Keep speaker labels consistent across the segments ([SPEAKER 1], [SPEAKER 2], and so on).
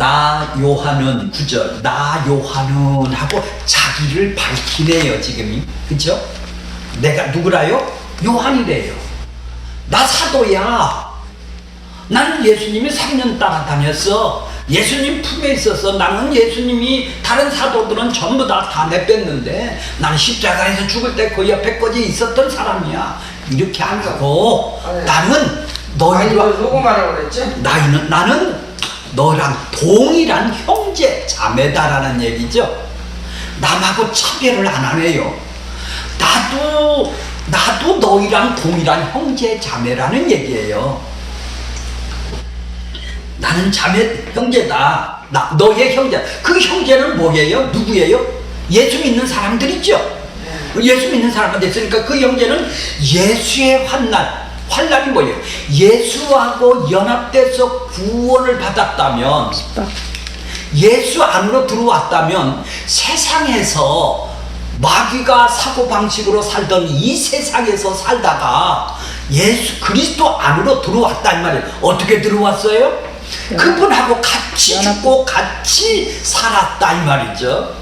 [SPEAKER 1] 나 요한은 9절 나 요한은 하고 자기를 밝히네요. 지금이 그쵸? 내가 누구라요? 요한이래요. 나 사도야. 나는 예수님이 3년 따라다녔어. 예수님 품에 있어서 나는 예수님이 다른 사도들은 전부 다 내뺐는데 나는 십자가에서 죽을 때 그 옆에까지 있었던 사람이야. 이렇게 안 하고 나는 너희와
[SPEAKER 2] 누구 말하고 그랬지?
[SPEAKER 1] 나는 너랑 동일한 형제 자매다라는 얘기죠. 남하고 차별을 안 하네요. 나도 너희랑 동일한 형제 자매라는 얘기예요. 나는 자매 형제다. 너의 형제. 그 형제는 뭐예요? 누구예요? 예수 믿는 사람들이죠. 예수 믿는 사람한테 있으니까 그 형제는 예수의 환난이 뭐예요? 예수하고 연합돼서 구원을 받았다면, 예수 안으로 들어왔다면 세상에서 마귀가 사고방식으로 살던 이 세상에서 살다가 예수 그리스도 안으로 들어왔단 말이에요. 어떻게 들어왔어요? 그분하고 같이 죽고 같이 살았다 이 말이죠.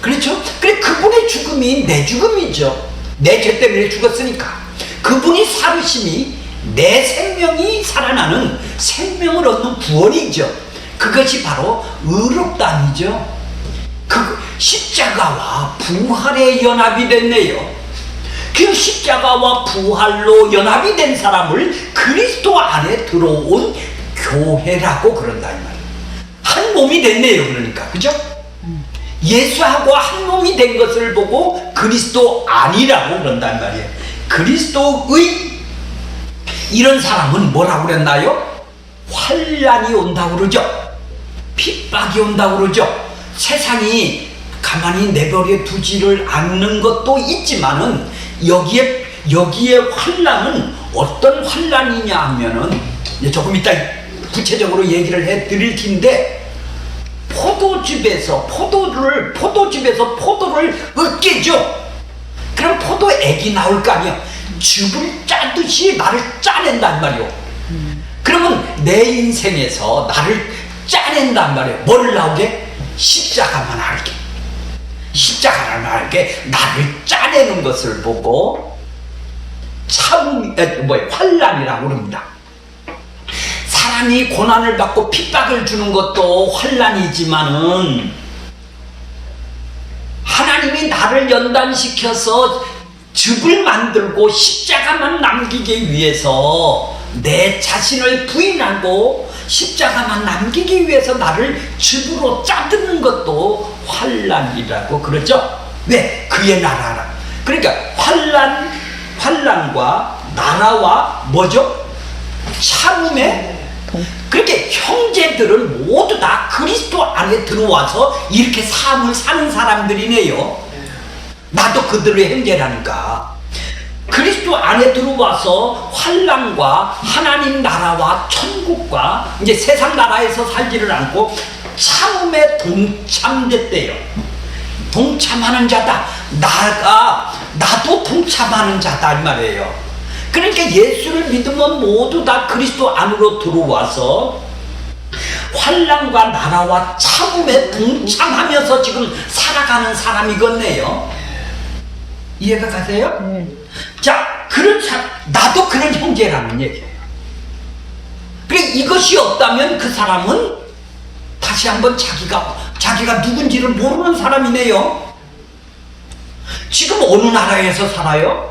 [SPEAKER 1] 그렇죠? 그래 그분의 죽음이 내 죽음이죠. 내 죄 때문에 죽었으니까 그분이 살으심이 내 생명이 살아나는 생명을 얻는 구원이죠. 그것이 바로 의롭다이죠. 그 십자가와 부활의 연합이 됐네요. 그 십자가와 부활로 연합이 된 사람을 그리스도 안에 들어온 교회라고 그런다 이 말이에요. 한 몸이 됐네요. 그러니까 그죠? 예수하고 한 몸이 된 것을 보고 그리스도 아니라고 그런단 말이에요. 그리스도의 이런 사람은 뭐라고 그랬나요? 환난이 온다고 그러죠. 핍박이 온다고 그러죠. 세상이 가만히 내버려 두지를 않는 것도 있지만은 여기에 환난은 어떤 환난이냐 하면은 조금 이따 구체적으로 얘기를 해 드릴 텐데, 포도즙에서 포도를 으깨죠. 그럼 포도액이 나올 거 아니에요. 즙을 짜듯이 나를 짜낸단 말이에요. 그러면 내 인생에서 나를 짜낸단 말이에요. 뭐를 나오게? 십자가만 알게. 십자가를 알게 나를 짜내는 것을 보고 환난이라고 그럽니다. 사람이 고난을 받고 핍박을 주는 것도 환난이지만은 하나님이 나를 연단시켜서 즙을 만들고 십자가만 남기기 위해서 내 자신을 부인하고 십자가만 남기기 위해서 나를 즙으로 짜드는 것도 환난이라고 그러죠. 왜? 그의 나라라. 그러니까 환난과 나라와 뭐죠? 참음의 그렇게 형제들은 모두 다 그리스도 안에 들어와서 이렇게 삶을 사는 사람들이네요. 나도 그들의 형제라니까. 그리스도 안에 들어와서 환난과 하나님 나라와 천국과 이제 세상 나라에서 살지를 않고 참음에 동참됐대요. 동참하는 자다. 나도 동참하는 자다 이 말이에요. 그러니까 예수를 믿으면 모두 다 그리스도 안으로 들어와서 환난과 나라와 참음에 동참하면서 지금 살아가는 사람이겠네요. 이해가 가세요? 자, 나도 그런 형제라는 얘기예요. 그래 이것이 없다면 그 사람은 다시 한번 자기가 누군지를 모르는 사람이네요. 지금 어느 나라에서 살아요?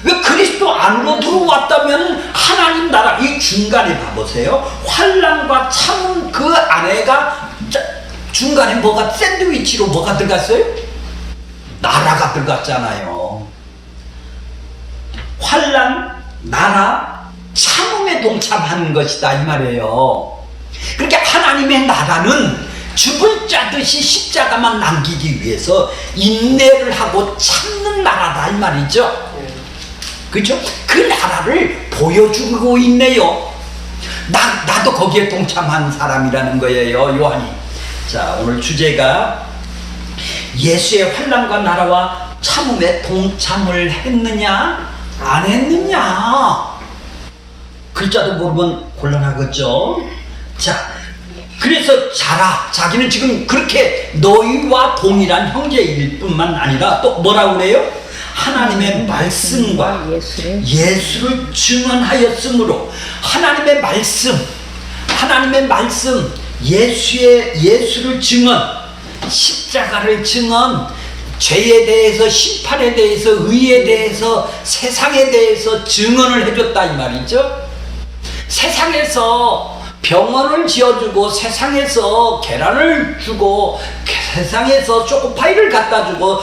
[SPEAKER 1] 왜 그리스도 안으로 들어왔다면 하나님 나라 이 중간에 봐보세요. 환난과 참음 그 안에가 중간에 뭐가 샌드위치로 뭐가 들어갔어요? 나라가 들어갔잖아요. 환난, 나라, 참음에 동참하는 것이다 이 말이에요. 그러니까 하나님의 나라는 즙을 짜듯이 십자가만 남기기 위해서 인내를 하고 참는 나라다 이 말이죠. 그렇죠? 그 나라를 보여주고 있네요. 나도 거기에 동참한 사람이라는 거예요, 요한이. 자, 오늘 주제가 예수의 환난과 나라와 참음에 동참을 했느냐 안 했느냐. 글자도 모르면 곤란하겠죠. 자, 그래서 자라. 자기는 지금 그렇게 너희와 동일한 형제일 뿐만 아니라 또 뭐라고 그래요? 하나님의 말씀과 예수를 증언하였으므로 하나님의 말씀, 예수를 증언, 십자가를 증언, 죄에 대해서, 심판에 대해서, 의에 대해서, 세상에 대해서 증언을 해줬다 이 말이죠. 세상에서 병원을 지어주고, 세상에서 계란을 주고, 세상에서 초코파이를 갖다 주고,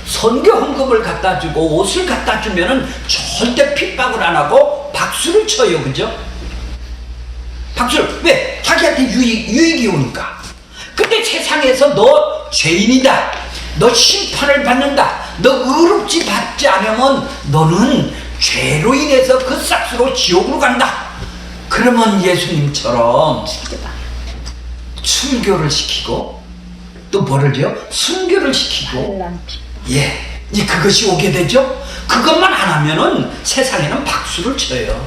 [SPEAKER 1] 선교 헌금을 갖다 주고, 옷을 갖다 주면은 절대 핍박을 안 하고 박수를 쳐요. 그죠? 박수를. 왜? 자기한테 유익이 오니까. 근데 세상에서 너 죄인이다, 너 심판을 받는다, 너 의롭지 받지 않으면 너는 죄로 인해서 그 싹스로 지옥으로 간다. 그러면 예수님처럼 순교를 시키고 또 뭐를요? 순교를 시키고, 예, 이제 그것이 오게 되죠. 그것만 안 하면은 세상에는 박수를 쳐요.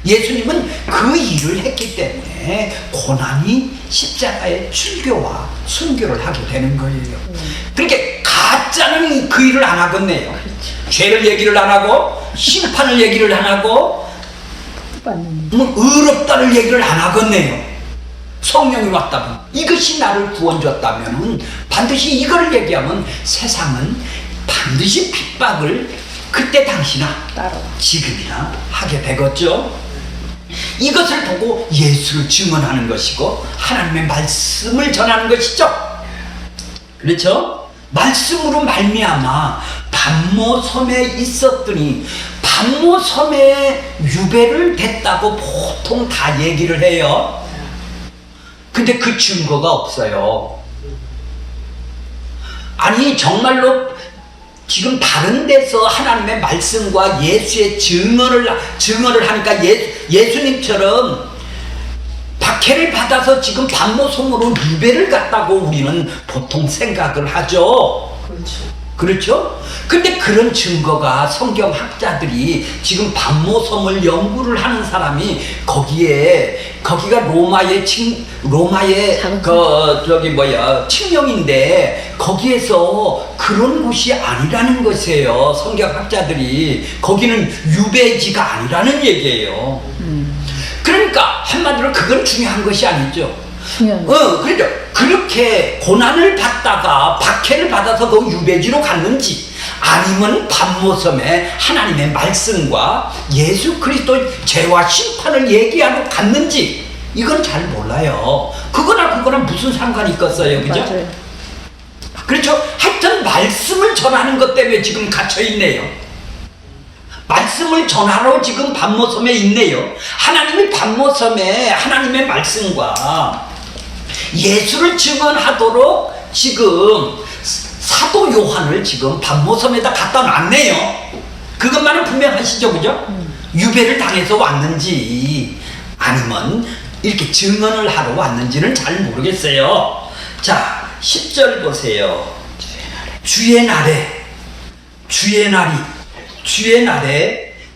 [SPEAKER 1] 예수님은 그 일을 했기 때문에 고난이 십자가의 출교와 순교를 하게 되는 거예요. 그렇게 가짜는 그 일을 안 하겠네요. 죄를 얘기를 안 하고, 심판을 얘기를 안 하고, 의롭다를 얘기를 안 하겠네요. 성령이 왔다면, 이것이 나를 구원 줬다면 반드시 이걸 얘기하면 세상은 반드시 핍박을 그때 당시나 지금이나 하게 되겠죠. 이것을 보고 예수를 증언하는 것이고 하나님의 말씀을 전하는 것이죠. 그렇죠? 말씀으로 말미암아 반모섬에 있었더니, 반모섬에 유배를 됐다고 보통 다 얘기를 해요. 근데 그 증거가 없어요. 아니 정말로 지금 다른 데서 하나님의 말씀과 예수의 증언을 하니까 예수님처럼 박해를 받아서 지금 반모섬으로 유배를 갔다고 우리는 보통 생각을 하죠. 그렇죠? 근데 그런 증거가 성경학자들이 지금 반모섬을 연구를 하는 사람이 거기가 로마의 칙령인데 거기에서 그런 곳이 아니라는 것이에요. 성경학자들이 거기는 유배지가 아니라는 얘기예요. 그러니까 한마디로 그건 중요한 것이 아니죠. 그렇죠. 그렇게 고난을 받다가 박해를 받아서 그 유배지로 갔는지, 아니면 반모섬에 하나님의 말씀과 예수 그리스도의 죄와 심판을 얘기하러 갔는지, 이건 잘 몰라요. 그거나 무슨 상관이 있겠어요. 그죠?
[SPEAKER 2] 맞아요.
[SPEAKER 1] 그렇죠. 하여튼 말씀을 전하는 것 때문에 지금 갇혀 있네요. 말씀을 전하러 지금 반모섬에 있네요. 하나님이 반모섬에 하나님의 말씀과 예수를 증언하도록 지금 사도 요한을 지금 반모섬에다 갖다 놨네요. 그것만은 분명하시죠. 그죠? 유배를 당해서 왔는지 아니면 이렇게 증언을 하러 왔는지는 잘 모르겠어요. 자, 10절 보세요. 주의 날에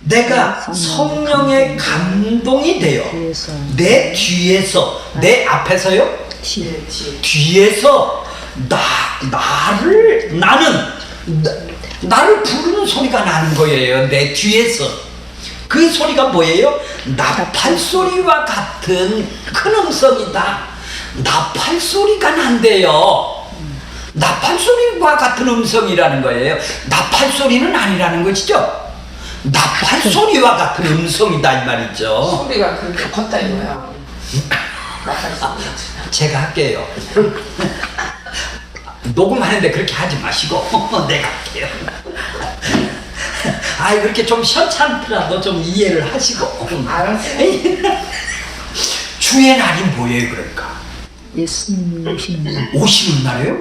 [SPEAKER 1] 내가 성령의 감동이 되어 내 뒤에서, 내 앞에서요? 뒤에서 나를 부르는 소리가 나는 거예요. 내 뒤에서. 그 소리가 뭐예요? 나팔 소리와 같은 큰 음성이다. 나팔 소리가 난대요. 나팔 소리와 같은 음성이라는 거예요. 나팔 소리는 아니라는 것이죠. 나팔 소리와 같은 음성이다 이 말이죠.
[SPEAKER 3] 소리가 그렇게 컸다 이거야.
[SPEAKER 1] 제가 할게요. 녹음하는데 그렇게 하지 마시고 내가 할게요. 그렇게 좀 현찮더라도 좀 이해를 하시고.
[SPEAKER 3] 알았어요.
[SPEAKER 1] 주의 날이 뭐예요 그러니까?
[SPEAKER 2] 예수님
[SPEAKER 1] 오시는 날이에요?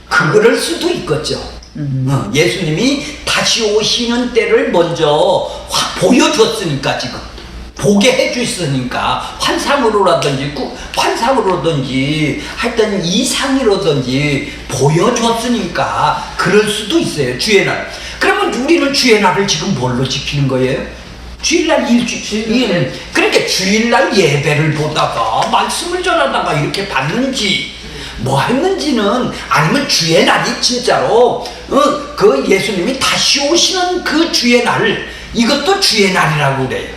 [SPEAKER 1] 그럴 수도 있겠죠. 예수님이 다시 오시는 때를 먼저 보여줬으니까, 지금 보게 해주셨으니까, 환상으로라든지 하여튼 이상으로든지 보여줬으니까 그럴 수도 있어요. 주의 날. 그러면 우리는 주의 날을 지금 뭘로 지키는 거예요? 주일날 그러니까 주일날 예배를 보다가 말씀을 전하다가 이렇게 봤는지 뭐 했는지는 아니면 주의 날이 진짜로 그 예수님이 다시 오시는 그 주의 날 이것도 주의 날이라고 그래요.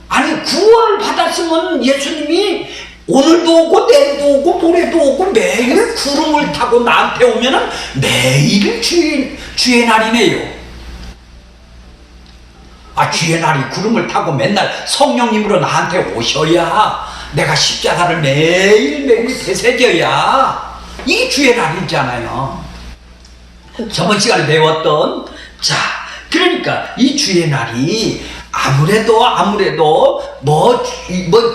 [SPEAKER 1] 아니 구원을 받았으면 예수님이 오늘도 오고 내일도 오고 모레도 오고 매일 구름을 타고 나한테 오면은 매일 주의 날이네요. 아 주의 날이 구름을 타고 맨날 성령님으로 나한테 오셔야 내가 십자가를 매일매일 되새겨야 이게 주의 날이잖아요. 저번 시간에 배웠던 그러니까 이 주의 날이 아무래도 뭐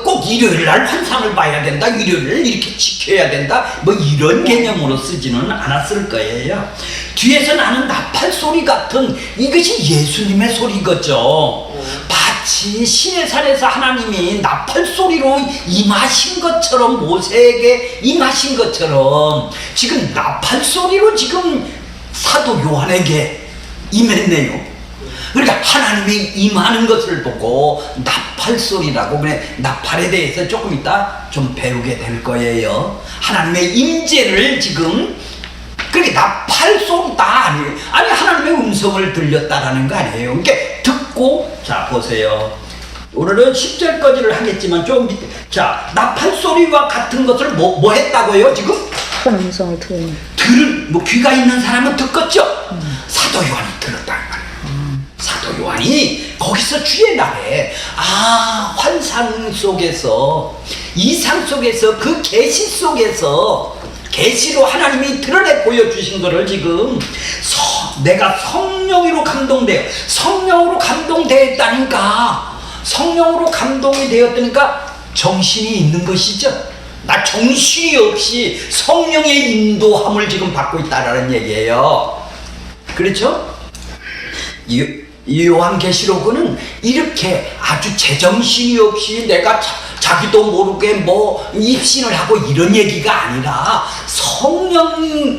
[SPEAKER 1] 꼭 일요일 날 환상을 봐야 된다, 일요일을 이렇게 지켜야 된다, 뭐 이런 개념으로 쓰지는 않았을 거예요. 뒤에서 나는 나팔 소리 같은 이것이 예수님의 소리겠죠. 마치 신의 산에서 하나님이 나팔 소리로 임하신 것처럼 모세에게 임하신 것처럼 지금 나팔 소리로 지금 사도 요한에게 임했네요. 그러니까 하나님이 임하는 것을 보고 나팔 소리라고 그래. 나팔에 대해서 조금 이따 좀 배우게 될 거예요. 하나님의 임재를 지금 그게 나팔 소리다 아니 하나님의 음성을 들렸다라는 거 아니에요. 그러니까 듣고 자 보세요. 오늘은 10절까지를 하겠지만 좀 밑에 나팔 소리와 같은 것을 뭐 했다고요 지금?
[SPEAKER 2] 음성을
[SPEAKER 1] 들은 뭐 귀가 있는 사람은 듣겠죠. 사도 요한이 들었다는 거예요. 사도 요한이 거기서 주의 날에 환상 속에서 이상 속에서 그 계시 속에서 계시로 하나님이 드러내 보여주신 거를 지금 내가 성령으로 감동되었다니까 성령으로 감동이 되었다니까 정신이 있는 것이죠. 나 정신이 없이 성령의 인도함을 지금 받고 있다라는 얘기예요. 그렇죠? 이 요한계시록은 이렇게 아주 제정신이 없이 내가 자기도 모르게 뭐 입신을 하고 이런 얘기가 아니라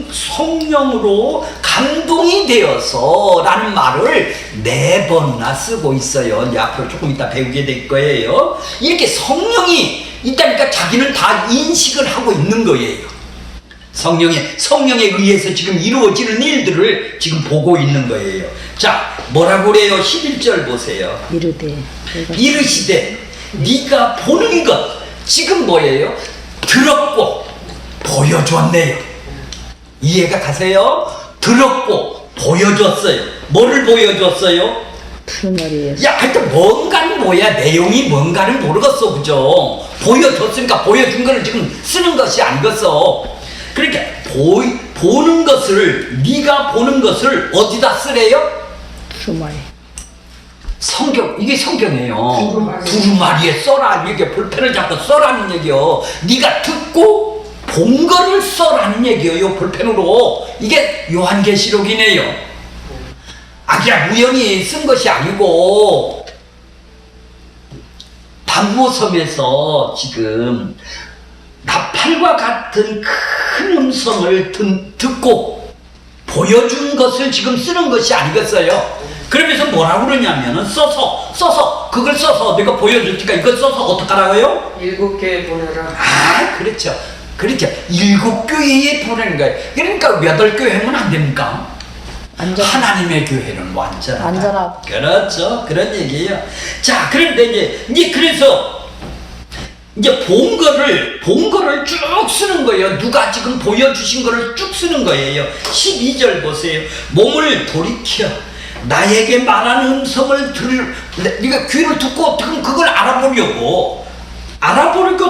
[SPEAKER 1] 성령으로 감동이 되어서 라는 말을 4번이나 쓰고 있어요. 이제 앞으로 조금 이따 배우게 될 거예요. 이렇게 성령이 있다니까 자기는 다 인식을 하고 있는 거예요. 성령에 의해서 지금 이루어지는 일들을 지금 보고 있는 거예요. 자, 뭐라고 그래요? 11절 보세요. 이르시되 네가 보는 것 지금 뭐예요? 들었고 보여줬네요. 이해가 가세요? 들었고 보여줬어요. 뭐를 보여줬어요? 하여튼 뭔가는 뭐야 내용이 뭔가는 모르겠어. 그죠? 보여줬으니까 보여준 거를 지금 쓰는 것이 아니겠어. 그러니까 보는 것을 네가 보는 것을 어디다 쓰래요? 이게 성경이에요. 두루마리에 써라. 이게 볼펜을 잡고 써라는 얘기요. 네가 듣고 본 거를 써라는 얘기예요. 볼펜으로. 이게 요한계시록이네요. 그냥 우연히 쓴 것이 아니고 단모섬에서 지금 나팔과 같은 큰 음성을 듣고 보여준 것을 지금 쓰는 것이 아니겠어요? 그러면서 뭐라고 그러냐면은 그걸 써서 내가 보여줬으니까 이걸 써서 어떡하라고요?
[SPEAKER 3] 7교회에 보내라.
[SPEAKER 1] 그렇죠. 7교회에 보내는 거예요. 그러니까 8교회면 안 됩니까? 하나님의 교회는 완전하다. 그렇죠. 그런 얘기예요. 자, 그런데 이제 그래서 본 거를 쭉 쓰는 거예요. 누가 지금 보여주신 거를 쭉 쓰는 거예요. 12절 보세요. 몸을 돌이켜 나에게 말하는 음성을 네가 귀를 듣고 그걸 알아보려고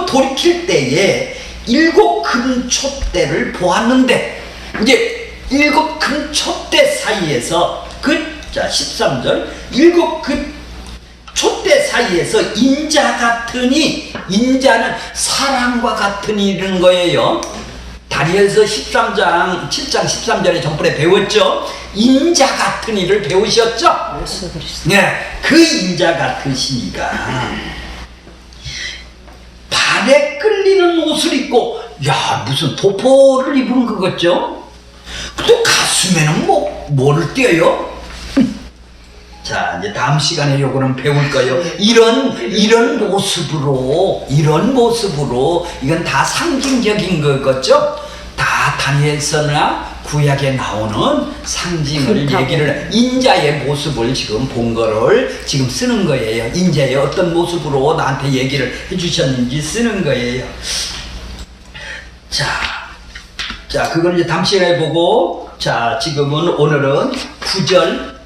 [SPEAKER 1] 돌이킬 때에 7 큰 촛대를 보았는데 이제 7 큰 촛대 사이에서 13절 7 큰 촛대 사이에서 인자 같으니 인자는 사랑과 같으니 이런 거예요. 다니엘서 7장 13절에 전번에 배웠죠. 인자 같은 이를 배우셨죠? 네, 그 인자 같으시니까 발에 끌리는 옷을 입고 무슨 도포를 입은 거겠죠? 또 가슴에는 뭐를 띄어요? 자, 자, 이제 다음 시간에 요거는 배울 거예요. 이런 모습으로, 이건 다 상징적인 거겠죠? 다 다니엘서나 구약에 나오는 상징을 얘기를, 인자의 모습을 지금 본 거를 지금 쓰는 거예요. 인자의 어떤 모습으로 나한테 얘기를 해주셨는지 쓰는 거예요. 자, 그걸 이제 다음 시간에 보고, 자, 오늘은 9절,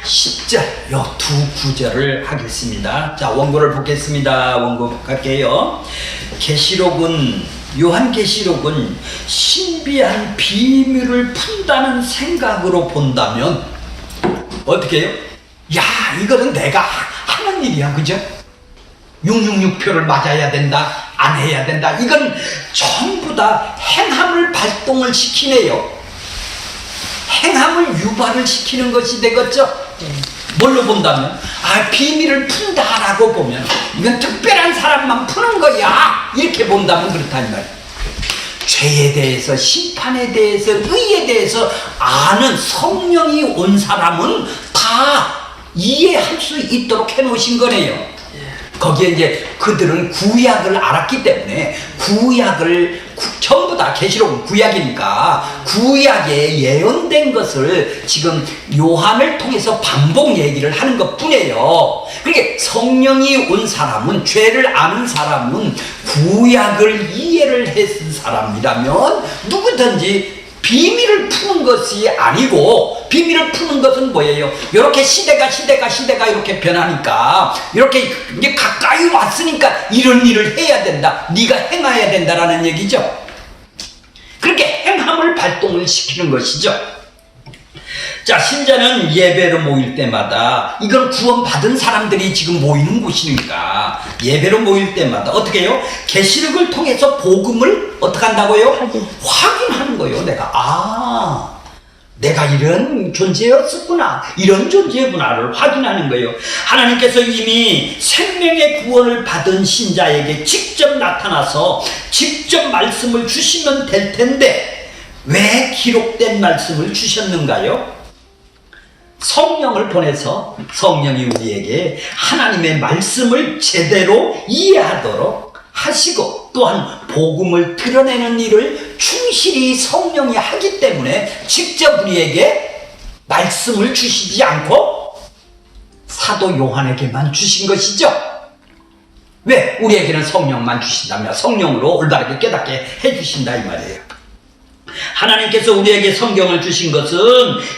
[SPEAKER 1] 10절, 요 두 구절을 하겠습니다. 자, 원고를 보겠습니다. 원고 갈게요. 요한계시록은 신비한 비밀을 푼다는 생각으로 본다면 어떻게 해요? 야, 이거는 내가 하는 일이야, 그죠? 666표를 맞아야 된다, 안 해야 된다. 이건 전부 다 행함을 발동을 시키네요. 행함을 유발을 시키는 것이 되겠죠? 뭘로 본다면? 비밀을 푼다라고 보면 이건 특별한 사람만 푸는 거야, 이렇게 본다면 그렇다는 말이에요. 죄에 대해서, 심판에 대해서, 의에 대해서 아는 성령이 온 사람은 다 이해할 수 있도록 해놓으신 거네요. 거기에 이제 그들은 구약을 알았기 때문에 전부 다 계시록은 구약이니까 구약에 예언된 것을 지금 요한을 통해서 반복 얘기를 하는 것 뿐이에요. 그러니까 성령이 온 사람은, 죄를 아는 사람은, 구약을 이해를 했은 사람이라면 누구든지 비밀을 푸는 것이 아니고, 비밀을 푸는 것은 뭐예요? 이렇게 시대가 이렇게 변하니까, 이렇게 이제 가까이 왔으니까 이런 일을 해야 된다, 네가 행해야 된다라는 얘기죠. 그렇게 행함을 발동을 시키는 것이죠. 자, 신자는 예배로 모일 때마다, 이건 구원받은 사람들이 지금 모이는 곳이니까 예배로 모일 때마다 어떻게 해요? 계시록을 통해서 복음을 어떻게 한다고요? 확인하는 거예요. 내가 이런 존재였었구나, 이런 존재구나를 확인하는 거예요. 하나님께서 이미 생명의 구원을 받은 신자에게 직접 나타나서 직접 말씀을 주시면 될 텐데 왜 기록된 말씀을 주셨는가요? 성령을 보내서 성령이 우리에게 하나님의 말씀을 제대로 이해하도록 하시고, 또한 복음을 드러내는 일을 충실히 성령이 하기 때문에 직접 우리에게 말씀을 주시지 않고 사도 요한에게만 주신 것이죠. 왜? 우리에게는 성령만 주신다며, 성령으로 올바르게 깨닫게 해주신다 이 말이에요. 하나님께서 우리에게 성경을 주신 것은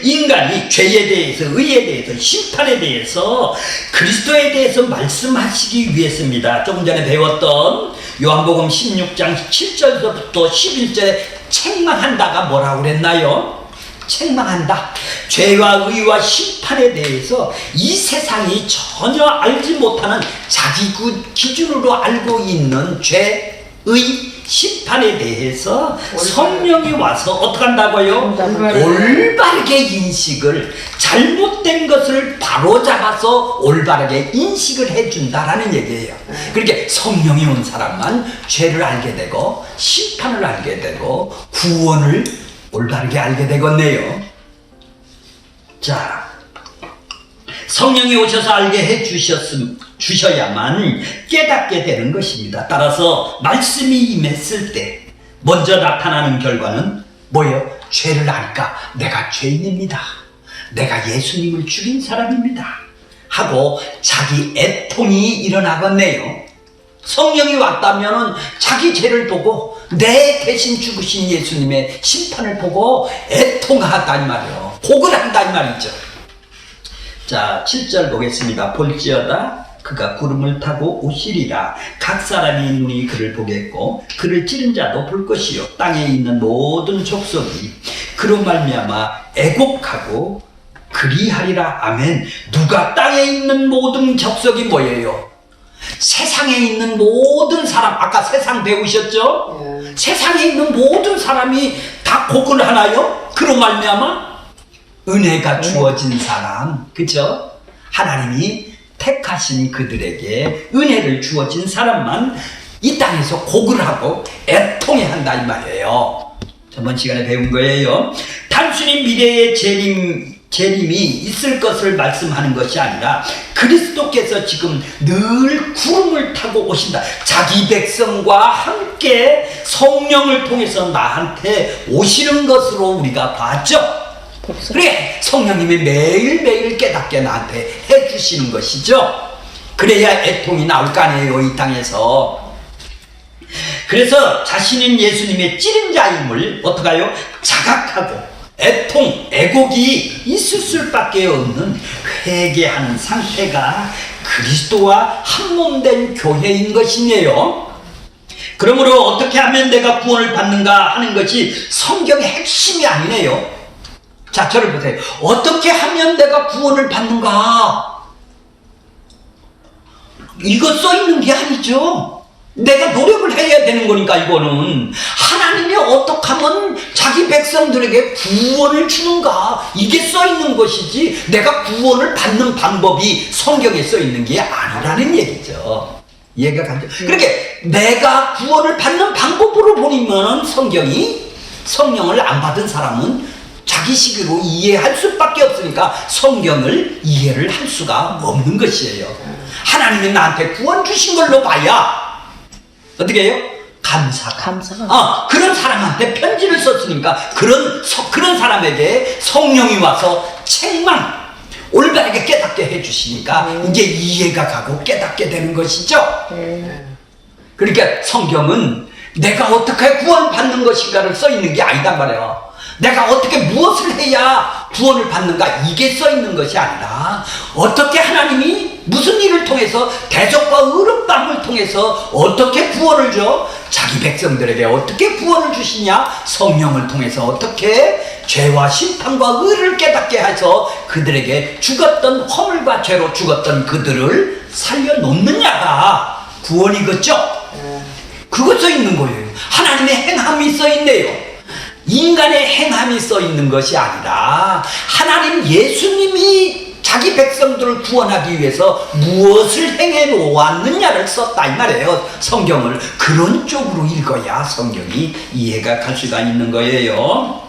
[SPEAKER 1] 인간이 죄에 대해서, 의에 대해서, 심판에 대해서, 그리스도에 대해서 말씀하시기 위해서입니다. 조금 전에 배웠던 요한복음 16장 7절부터 11절에 책망한다가 뭐라고 그랬나요? 책망한다. 죄와 의와 심판에 대해서 이 세상이 전혀 알지 못하는 자기 기준으로 알고 있는 죄, 의, 심판에 대해서 성령이 와서 어떻게 한다고요? 올바르게 인식을, 잘못된 것을 바로잡아서 올바르게 인식을 해준다라는 얘기예요. 그러니까 성령이 온 사람만 죄를 알게 되고, 심판을 알게 되고, 구원을 올바르게 알게 되겠네요. 자, 성령이 오셔서 알게 주셔야만 깨닫게 되는 것입니다. 따라서 말씀이 임했을 때 먼저 나타나는 결과는 뭐예요? 죄를 아니까 내가 죄인입니다, 내가 예수님을 죽인 사람입니다 하고 자기 애통이 일어나겠네요. 성령이 왔다면 자기 죄를 보고, 내 대신 죽으신 예수님의 심판을 보고 애통한다 이 말이에요. 복을 한다 이 말이죠. 자, 7절 보겠습니다. 볼지어다 그가 구름을 타고 오시리라. 각 사람이 눈이 그를 보겠고 그를 찌른 자도 볼 것이요, 땅에 있는 모든 족속이 그로 말미암아 애곡하고 그리하리라. 아멘. 누가 땅에 있는 모든 족속이 뭐예요? 세상에 있는 모든 사람, 아까 세상 배우셨죠? 세상에 있는 모든 사람이 다 곡을 하나요? 그로 말미암아 은혜가 주어진 사람, 그죠? 하나님이 택하신 그들에게 은혜를 주어진 사람만 이 땅에서 곡을 하고 애통해 한다 이 말이에요. 저번 시간에 배운 거예요. 단순히 미래의 재림이 있을 것을 말씀하는 것이 아니라 그리스도께서 지금 늘 구름을 타고 오신다. 자기 백성과 함께 성령을 통해서 나한테 오시는 것으로 우리가 봤죠. 그래, 성령님이 매일매일 깨닫게 나한테 해주시는 것이죠. 그래야 애통이 나올 거 아니에요, 이 땅에서. 그래서 자신인 예수님의 찌른 자임을 어떡하요? 자각하고 애통, 애곡이 있을 수밖에 없는 회개하는 상태가 그리스도와 한몸된 교회인 것이네요. 그러므로 어떻게 하면 내가 구원을 받는가 하는 것이 성경의 핵심이 아니네요. 자, 저를 보세요. 어떻게 하면 내가 구원을 받는가? 이거 써있는 게 아니죠. 내가 노력을 해야 되는 거니까. 이거는 하나님이 어떻게 하면 자기 백성들에게 구원을 주는가, 이게 써있는 것이지 내가 구원을 받는 방법이 성경에 써있는 게 아니라는 얘기죠. 이해가 가죠? 그렇게 내가 구원을 받는 방법으로 보면 성경이, 성령을 안 받은 사람은 자기식으로 이해할 수밖에 없으니까 성경을 이해를 할 수가 없는 것이에요. 하나님이 나한테 구원 주신 걸로 봐야 어떻게 해요? 감사가. 그런 사람한테 편지를 썼으니까 그런 사람에게 성령이 와서 책망, 올바르게 깨닫게 해주시니까 이제 이해가 가고 깨닫게 되는 것이죠. 그러니까 성경은 내가 어떻게 구원받는 것인가를 써있는 게 아니단 말이에요. 내가 어떻게 무엇을 해야 구원을 받는가, 이게 써있는 것이 아니라 어떻게 하나님이 무슨 일을 통해서, 대적과 의롭다함을 통해서 어떻게 구원을 줘? 자기 백성들에게 어떻게 구원을 주시냐? 성령을 통해서 어떻게 죄와 심판과 의를 깨닫게 해서 그들에게 죽었던, 허물과 죄로 죽었던 그들을 살려놓느냐가 구원이겠죠? 그거 써있는 거예요. 하나님의 행함이 써있네요. 인간의 행함이 써있는 것이 아니라 하나님 예수님이 자기 백성들을 구원하기 위해서 무엇을 행해 놓았느냐를 썼다 이 말이에요. 성경을 그런 쪽으로 읽어야 성경이 이해가 갈 수가 있는 거예요.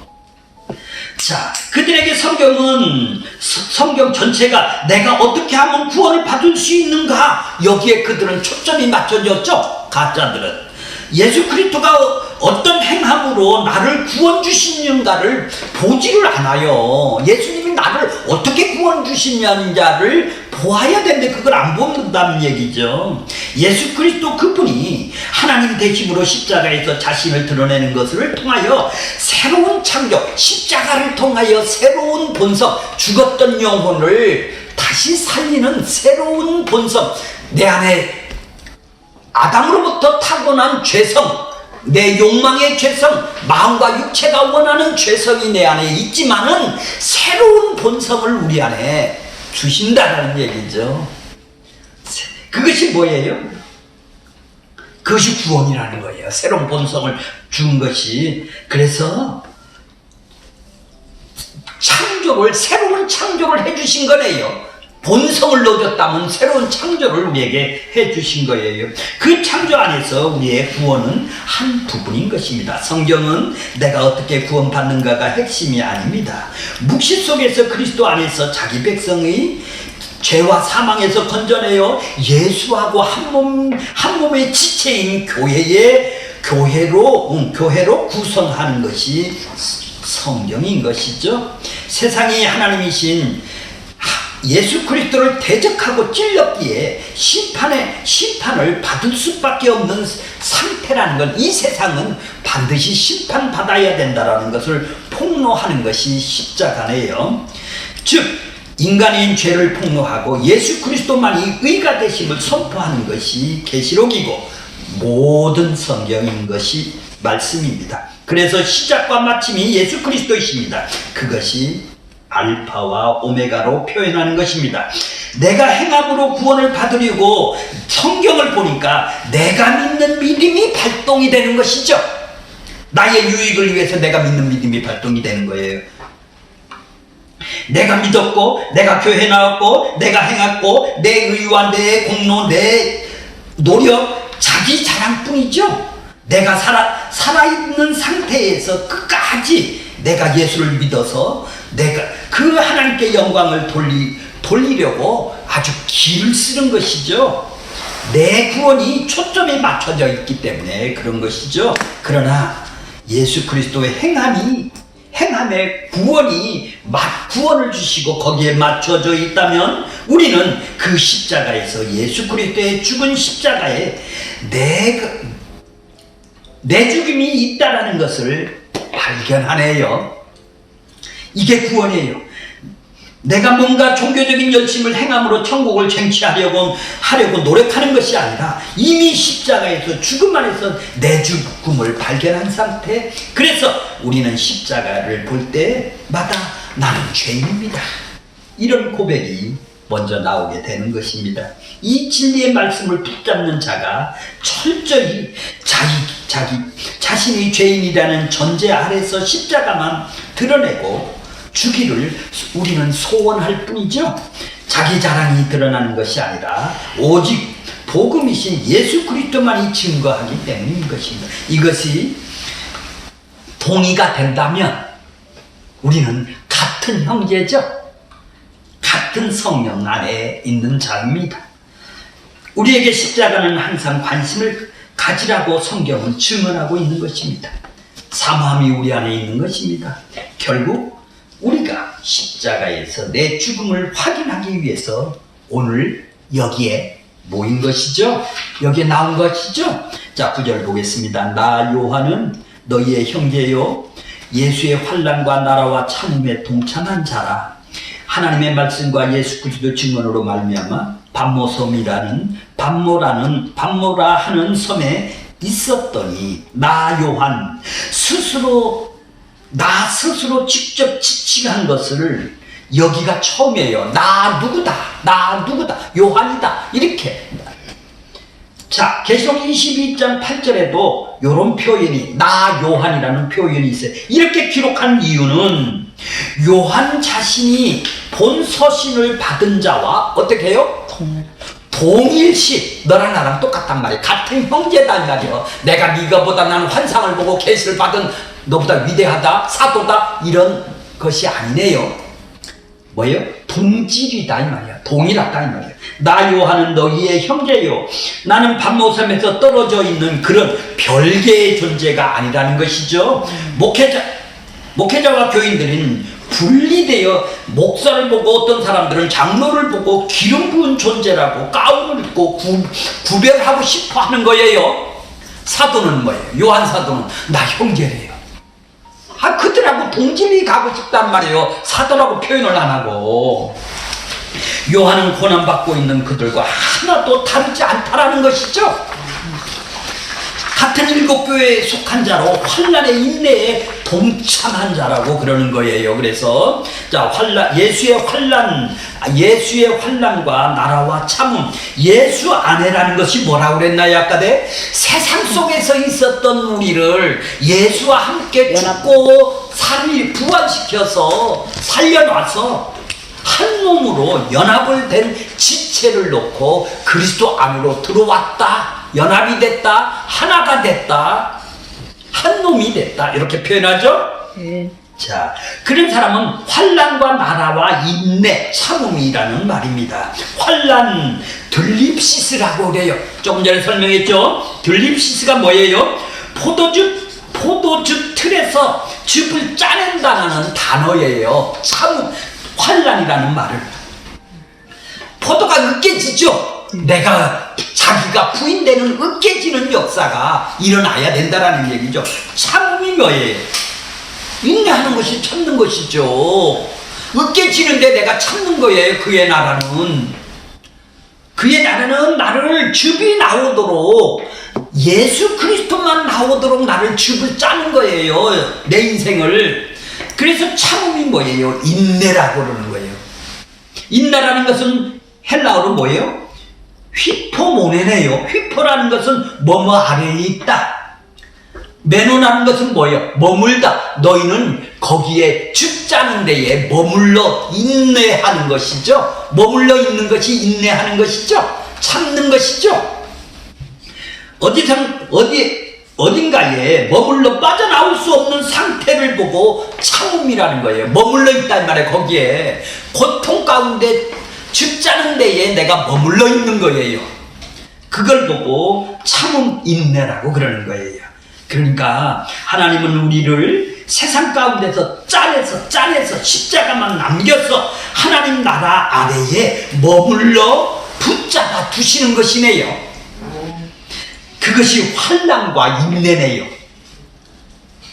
[SPEAKER 1] 자, 그들에게 성경 전체가 내가 어떻게 하면 구원을 받을 수 있는가, 여기에 그들은 초점이 맞춰졌죠. 가짜들은 예수 그리스도가 어떤 행함으로 나를 구원 주시는가를 보지를 않아요. 예수님이 나를 어떻게 구원 주시냐를 보아야 되는데 그걸 안 본다는 얘기죠. 예수 그리스도 그분이 하나님 되심으로 십자가에서 자신을 드러내는 것을 통하여 새로운 창조, 십자가를 통하여 새로운 본성, 죽었던 영혼을 다시 살리는 새로운 본성, 내 안에 아담으로부터 타고난 죄성, 내 욕망의 죄성, 마음과 육체가 원하는 죄성이 내 안에 있지만은 새로운 본성을 우리 안에 주신다는 얘기죠. 그것이 뭐예요? 그것이 구원이라는 거예요. 새로운 본성을 준 것이. 그래서 새로운 창조를 해주신 거네요. 본성을 넣어줬다면 새로운 창조를 우리에게 해주신 거예요. 그 창조 안에서 우리의 구원은 한 부분인 것입니다. 성경은 내가 어떻게 구원받는가가 핵심이 아닙니다. 묵시 속에서 그리스도 안에서 자기 백성의 죄와 사망에서 건져내어 예수하고 한 몸의 지체인 교회로 구성하는 것이 성경인 것이죠. 세상이 하나님이신 예수 그리스도를 대적하고 찔렀기에 심판을 받을 수밖에 없는 상태라는 건, 이 세상은 반드시 심판받아야 된다는 것을 폭로하는 것이 십자가네요. 즉 인간인 죄를 폭로하고 예수 그리스도만이 의가 되심을 선포하는 것이 계시록이고 모든 성경인 것이 말씀입니다. 그래서 시작과 마침이 예수 그리스도이십니다. 그것이 알파와 오메가로 표현하는 것입니다. 내가 행함으로 구원을 받으려고 성경을 보니까 내가 믿는 믿음이 발동이 되는 것이죠. 나의 유익을 위해서 내가 믿는 믿음이 발동이 되는 거예요. 내가 믿었고, 내가 교회 나왔고, 내가 행했고, 내 의와 내 공로, 내 노력, 자기 자랑뿐이죠. 내가 살아있는 상태에서 끝까지 내가 예수를 믿어서 내가 그 하나님께 영광을 돌리려고 아주 기를 쓰는 것이죠. 내 구원이 초점이 맞춰져 있기 때문에 그런 것이죠. 그러나 예수 그리스도의 행함의 구원을 주시고 거기에 맞춰져 있다면 우리는 그 십자가에서 예수 그리스도의 죽은 십자가에 내 죽음이 있다라는 것을 발견하네요. 이게 구원이에요. 내가 뭔가 종교적인 열심을 행함으로 천국을 쟁취하려고 노력하는 것이 아니라 이미 십자가에서 죽음 안에서 내 죽음을 발견한 상태. 그래서 우리는 십자가를 볼 때마다 나는 죄인입니다, 이런 고백이 먼저 나오게 되는 것입니다. 이 진리의 말씀을 붙잡는 자가 철저히 자신이 죄인이라는 전제 아래서 십자가만 드러내고 주기를 우리는 소원할 뿐이죠. 자기 자랑이 드러나는 것이 아니라 오직 복음이신 예수 그리스도만이 증거하기 때문인 것입니다. 이것이 동의가 된다면 우리는 같은 형제죠. 같은 성령 안에 있는 자입니다. 우리에게 십자가는 항상 관심을 가지라고 성경은 증언하고 있는 것입니다. 사모함이 우리 안에 있는 것입니다. 결국 우리가 십자가에서 내 죽음을 확인하기 위해서 오늘 여기에 모인 것이죠. 여기에 나온 것이죠. 자, 9절 보겠습니다. 나 요한은 너희의 형제요 예수의 환난과 나라와 참음에 동참한 자라. 하나님의 말씀과 예수 그리스도 증언으로 말미암아 반모라 하는 섬에 있었더니 나 요한 나 스스로 직접 지칭한 것을 여기가 처음이에요. 나 누구다 요한이다, 이렇게. 자, 계시록 22장 8절에도 이런 표현이, 나 요한이라는 표현이 있어요. 이렇게 기록한 이유는 요한 자신이 본 서신을 받은 자와 어떻게 해요? 동일시, 너랑 나랑 똑같단 말이에요. 같은 형제다 말이에요. 내가 네가보다 나는 환상을 보고 계시를 받은 너보다 위대하다, 사도다, 이런 것이 아니네요. 뭐예요? 동질이다 이 말이야. 동일하다 이 말이야. 나 요한은 너희의 형제요 나는 반모섬에서 떨어져 있는 그런 별개의 존재가 아니라는 것이죠. 목회자와 교인들은 분리되어 목사를 보고 어떤 사람들은 장로를 보고 기름 부은 존재라고 가운을 입고 구별하고 싶어 하는 거예요. 사도는 뭐예요? 요한 사도는 나 형제래요. 그들하고 동질이 가고 싶단 말이에요. 사도라고 표현을 안 하고. 요한은 고난받고 있는 그들과 하나도 다르지 않다라는 것이죠. 같은 일곱 교회에 속한 자로 환난의 인내에 동참한 자라고 그러는 거예요. 그래서 자, 예수의 환난과 나라와 참음, 예수 안에라는 것이 뭐라고 그랬나요? 아까 세상 속에서 있었던 우리를 예수와 함께 죽고 부활시켜서 살려놔서 한 몸으로 연합을 된 지체를 놓고 그리스도 안으로 들어왔다, 연합이 됐다, 하나가 됐다, 한 놈이 됐다, 이렇게 표현하죠. 자, 그런 사람은 환난과 나라와 인내, 참음이라는 말입니다. 환난, 들립시스라고 그래요. 조금 전에 설명했죠. 들립시스가 뭐예요? 포도즙 틀에서 즙을 짜낸다는 단어예요. 참음, 환난이라는 말을. 포도가 으깨지죠. 자기가 부인되는 으깨지는 역사가 일어나야 된다라는 얘기죠. 참음이 뭐예요? 인내하는 것이 참는 것이죠. 으깨지는데 내가 참는 거예요. 그의 나라는 나를 즙이 나오도록, 예수 그리스도만 나오도록 나를 즙을 짜는 거예요, 내 인생을. 그래서 참음이 뭐예요? 인내라고 그러는 거예요. 인내라는 것은 헬라어로 뭐예요? 휘포모네네요. 휘포라는 것은 뭐뭐 아래에 있다. 메노라는 것은 뭐예요? 머물다. 너희는 거기에 즙 짜는 데에 머물러 인내하는 것이죠. 머물러 있는 것이 인내하는 것이죠. 참는 것이죠. 어딘가에 머물러 빠져나올 수 없는 상태를 보고 참음이라는 거예요. 머물러 있단 말이에요. 거기에 고통 가운데 죽자는 데에 내가 머물러 있는 거예요. 그걸 보고 참음 인내라고 그러는 거예요. 그러니까 하나님은 우리를 세상 가운데서 짜내서 십자가만 남겨서 하나님 나라 아래에 머물러 붙잡아 두시는 것이네요. 그것이 환난과 인내네요.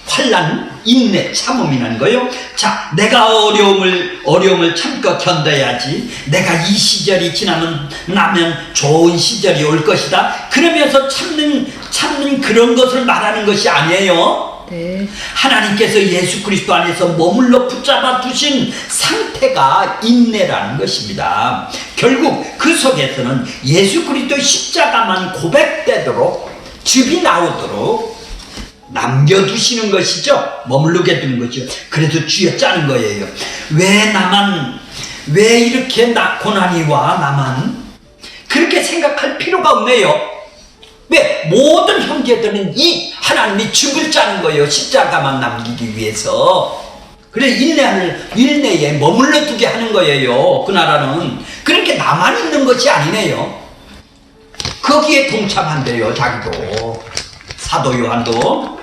[SPEAKER 1] 환난, 인내, 참음이라는 거예요. 자, 내가 어려움을 참고 견뎌야지. 내가 이 시절이 나면 좋은 시절이 올 것이다. 그러면서 참는 그런 것을 말하는 것이 아니에요.
[SPEAKER 2] 네.
[SPEAKER 1] 하나님께서 예수 그리스도 안에서 머물러 붙잡아 두신 상태가 인내라는 것입니다. 결국 그 속에서는 예수 그리스도의 십자가만 고백되도록 즙이 나오도록 남겨두시는 것이죠. 머무르게 두는 거죠. 그래서 쥐어짜는 거예요. 왜 이렇게 고난이 와 나만? 그렇게 생각할 필요가 없네요. 왜? 모든 형제들은 이 하나님이 즙을 짜는 거예요. 십자가만 남기기 위해서. 그래 인내에 머물러 두게 하는 거예요. 그 나라는. 그렇게 나만 있는 것이 아니네요. 거기에 동참한대요. 자기도. 사도 요한도.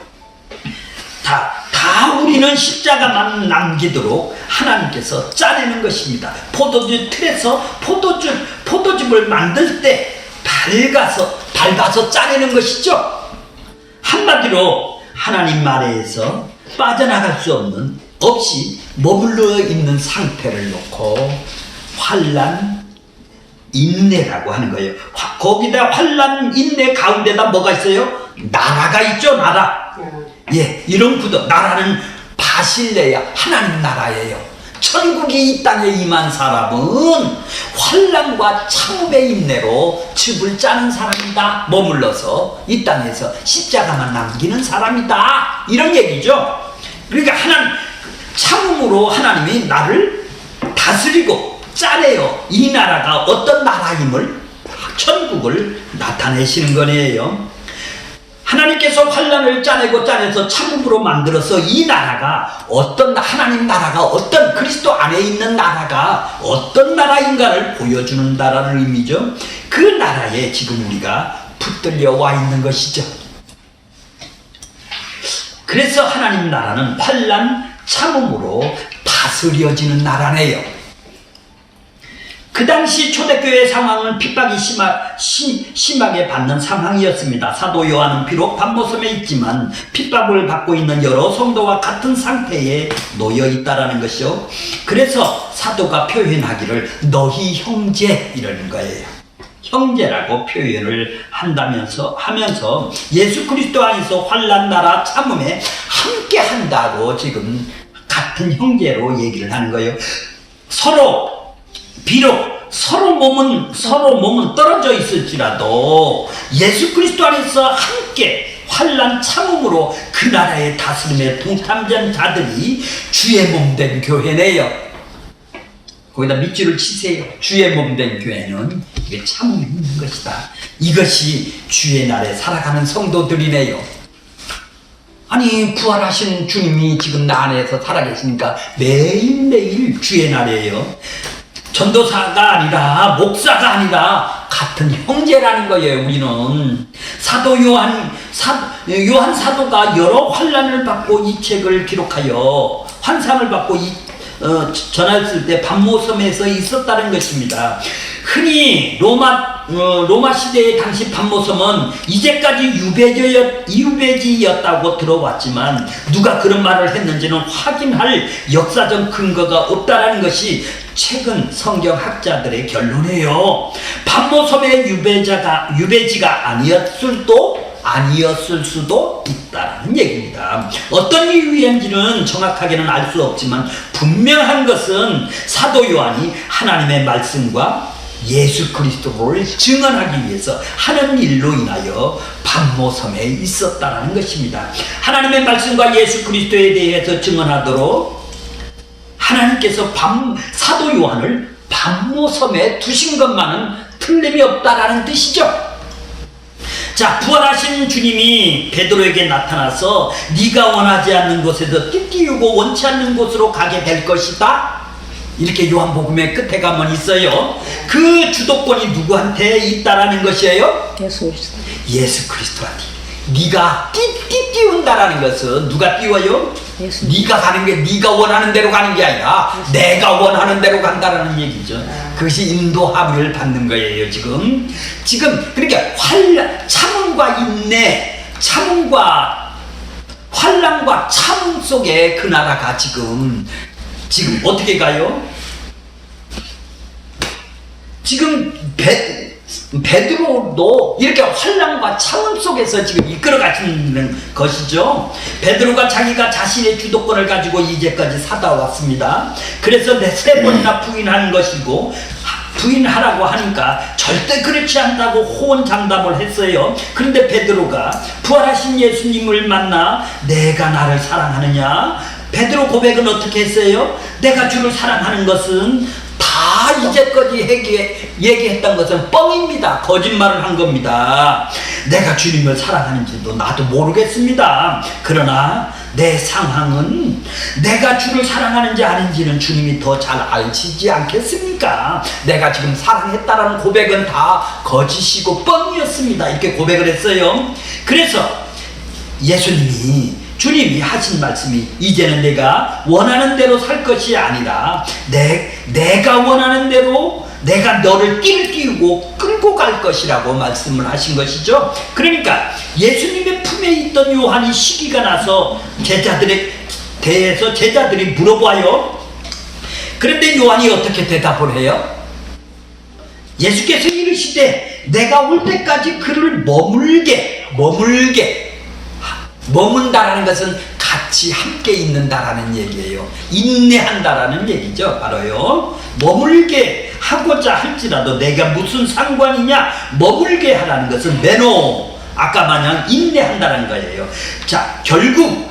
[SPEAKER 1] 다 우리는 십자가만 남기도록 하나님께서 짜내는 것입니다. 포도주 틀에서 포도즙을 만들 때 밟아서 짜내는 것이죠. 한마디로 하나님 말에서 빠져나갈 수 없이 머물러 있는 상태를 놓고 환난, 인내라고 하는 거예요. 거기다 환난, 인내 가운데다 뭐가 있어요? 나라가 있죠. 나라. 예, 이런 구도. 나라는 바실레야, 하나님 나라예요. 천국이 이 땅에 임한 사람은 환난과 참음의 인내로 즙을 짜는 사람이다. 머물러서 이 땅에서 십자가만 남기는 사람이다. 이런 얘기죠. 그러니까 참음으로 하나님이 나를 다스리고 짜내요. 이 나라가 어떤 나라임을, 천국을 나타내시는 거네요. 하나님께서 환난을 짜내서 참음으로 만들어서 이 나라가 하나님 나라가 그리스도 안에 있는 나라가 어떤 나라인가를 보여주는 나라를 의미죠. 그 나라에 지금 우리가 붙들려 와 있는 것이죠. 그래서 하나님 나라는 환난, 참음으로 다스려지는 나라네요. 그 당시 초대교회 상황은 핍박이 심하게 받는 상황이었습니다. 사도 요한은 비록 patmos에 있지만 핍박을 받고 있는 여러 성도와 같은 상태에 놓여 있다라는 것이요. 그래서 사도가 표현하기를 너희 형제 이러는 거예요. 형제라고 표현을 하면서 예수 그리스도 안에서 환난, 나라, 참음에 함께 한다고 지금 같은 형제로 얘기를 하는 거예요. 비록 서로 몸은 떨어져 있을지라도 예수 그리스도 안에서 함께 환난 참음으로 그 나라의 다스림에 동참된 자들이 주의 몸된 교회네요. 거기다 밑줄을 치세요. 주의 몸된 교회는 이게 참음이 있는 것이다. 이것이 주의 날에 살아가는 성도들이네요. 아니 부활하신 주님이 지금 나 안에서 살아계시니까 매일매일 주의 날이에요. 전도사가 아니라 목사가 아니라 같은 형제라는 거예요. 우리는 사도 요한 사도가 여러 환난을 받고 이 책을 기록하여 환상을 받고 전했을 때 patmos섬에서 있었다는 것입니다. 흔히 로마 시대의 당시 patmos섬은 이제까지 유배지였다고 들어왔지만 누가 그런 말을 했는지는 확인할 역사적 근거가 없다라는 것이 최근 성경학자들의 결론이에요. patmos섬의 유배지가 아니었을 수도 있다는 얘기입니다. 어떤 이유인지는 정확하게는 알 수 없지만 분명한 것은 사도 요한이 하나님의 말씀과 예수 그리스도를 증언하기 위해서 하는 일로 인하여 patmos섬에 있었다는 것입니다. 하나님의 말씀과 예수 그리스도에 대해서 증언하도록 하나님께서 사도 요한을 patmos섬에 두신 것만은 틀림이 없다라는 뜻이죠. 자, 부활하신 주님이 베드로에게 나타나서 네가 원하지 않는 곳에서 띠띠우고 원치 않는 곳으로 가게 될 것이다, 이렇게 요한복음의 끝에 가면 있어요. 그 주도권이 누구한테 있다라는 것이에요? 예수 그리스도한테. 네가 띄운다라는 것은 누가 띄워요? 네가 가는 게, 네가 원하는 대로 가는 게 아니라 내가 원하는 대로 간다라는 얘기죠. 그것이 인도함을 받는 거예요. 지금 그러니까 참음과 인내, 참음과 환난과 참음 속에 그 나라가 지금 어떻게 가요? 지금 베드로도 이렇게 환난과 참음 속에서 지금 이끌어 가시는 것이죠. 베드로가 자기가 자신의 주도권을 가지고 이제까지 사다 왔습니다. 그래서 3번이나 부인하는 것이고, 부인하라고 하니까 절대 그렇지 않다고 호언장담을 했어요. 그런데 베드로가 부활하신 예수님을 만나 내가 나를 사랑하느냐? 베드로 고백은 어떻게 했어요? 내가 주를 사랑하는 것은 다 이제까지 얘기했던 것은 뻥입니다. 거짓말을 한 겁니다. 내가 주님을 사랑하는지도 나도 모르겠습니다. 그러나 내 상황은 내가 주를 사랑하는지 아닌지는 주님이 더 잘 아시지 않겠습니까? 내가 지금 사랑했다라는 고백은 다 거짓이고 뻥이었습니다. 이렇게 고백을 했어요. 그래서 주님이 하신 말씀이, 이제는 내가 원하는 대로 살 것이 아니라 내가 원하는 대로 내가 너를 띄우고 끌고 갈 것이라고 말씀을 하신 것이죠. 그러니까 예수님의 품에 있던 요한이 시기가 나서 제자들에 대해서 제자들이 물어봐요. 그런데 요한이 어떻게 대답을 해요? 예수께서 이르시되 내가 올 때까지 그를 머문다라는 것은 같이 함께 있는다라는 얘기예요. 인내한다라는 얘기죠. 바로요. 머물게 하고자 할지라도 내가 무슨 상관이냐? 머물게 하라는 것은 메노, 아까 마냥 인내한다는 거예요. 자, 결국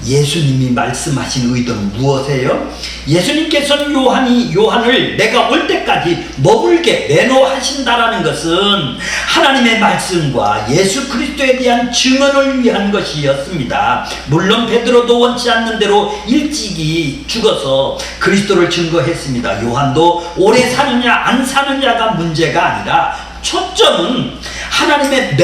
[SPEAKER 1] 예수님이 말씀하신 의도는 무엇이에요? 예수님께서는 요한을 내가 올 때까지 머물게 매노하신다라는 것은 하나님의 말씀과 예수 그리스도에 대한 증언을 위한 것이었습니다. 물론 베드로도 원치 않는 대로 일찍이 죽어서 그리스도를 증거했습니다. 요한도 오래 사느냐 안 사느냐가 문제가 아니라 초점은 하나님의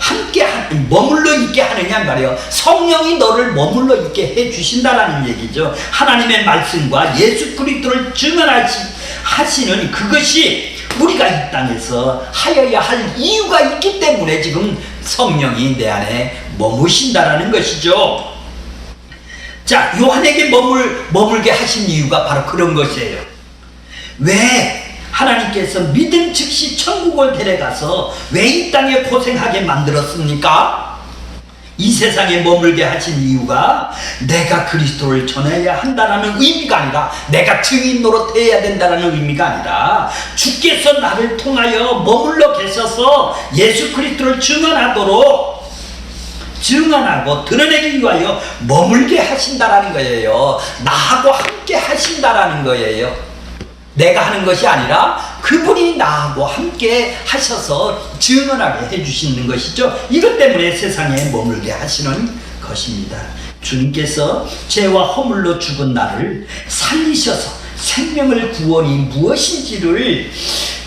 [SPEAKER 1] 함께 머물러 있게 하느냐 말이에요. 성령이 너를 머물러 있게 해주신다라는 얘기죠. 하나님의 말씀과 예수 그리스도를 증언하시는 그것이 우리가 이 땅에서 하여야 할 이유가 있기 때문에 지금 성령이 내 안에 머무신다라는 것이죠. 자, 요한에게 머물게 하신 이유가 바로 그런 것이에요. 왜 하나님께서 믿음 즉시 천국을 데려가서 왜 이 땅에 고생하게 만들었습니까? 이 세상에 머물게 하신 이유가 내가 그리스도를 전해야 한다는 의미가 아니라 내가 증인 노릇해야 된다는 의미가 아니라 주께서 나를 통하여 머물러 계셔서 예수 그리스도를 증언하고 드러내기 위하여 머물게 하신다라는 거예요. 나하고 함께 하신다라는 거예요. 내가 하는 것이 아니라 그분이 나하고 함께 하셔서 증언하게 해주시는 것이죠. 이것 때문에 세상에 머물게 하시는 것입니다. 주님께서 죄와 허물로 죽은 나를 살리셔서 생명을 구원이 무엇인지를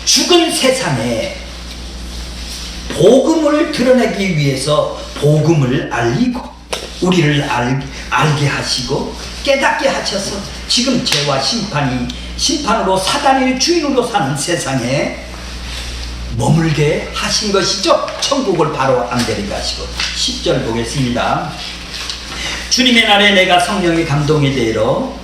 [SPEAKER 1] 죽은 세상에 복음을 드러내기 위해서 복음을 알리고 우리를 알게 하시고 깨닫게 하셔서 지금 죄와 심판으로 사단의 주인으로 사는 세상에 머물게 하신 것이죠. 천국을 바로 안 데려가시고. 10절 보겠습니다. 주님의 날에 내가 성령의 감동에 대하여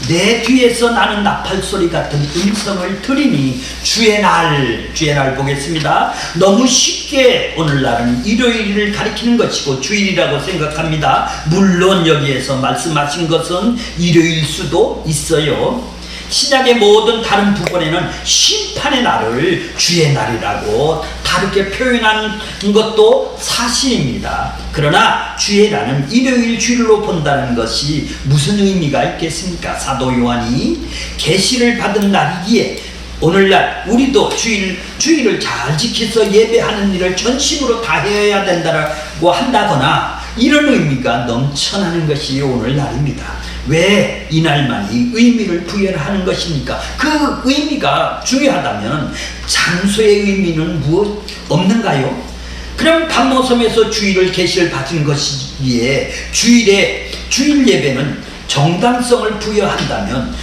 [SPEAKER 1] 내 뒤에서 나는 나팔소리 같은 음성을 들으니 주의 날 보겠습니다. 너무 쉽게 오늘날은 일요일을 가리키는 것이고 주일이라고 생각합니다. 물론 여기에서 말씀하신 것은 일요일 수도 있어요. 신약의 모든 다른 부분에는 심판의 날을 주의 날이라고 다르게 표현한 것도 사실입니다. 그러나 주의 날은 일요일 주일로 본다는 것이 무슨 의미가 있겠습니까? 사도 요한이 계시를 받은 날이기에 오늘날 우리도 주의를 잘 지켜서 예배하는 일을 전심으로 다해야 된다고 한다거나 이런 의미가 넘쳐나는 것이 오늘날입니다. 왜 이날만이 의미를 부여하는 것입니까? 그 의미가 중요하다면 장소의 의미는 무엇 없는가요? 그럼 반모섬에서 주일을 계시를 받은 것이기에 주일 예배는 정당성을 부여한다면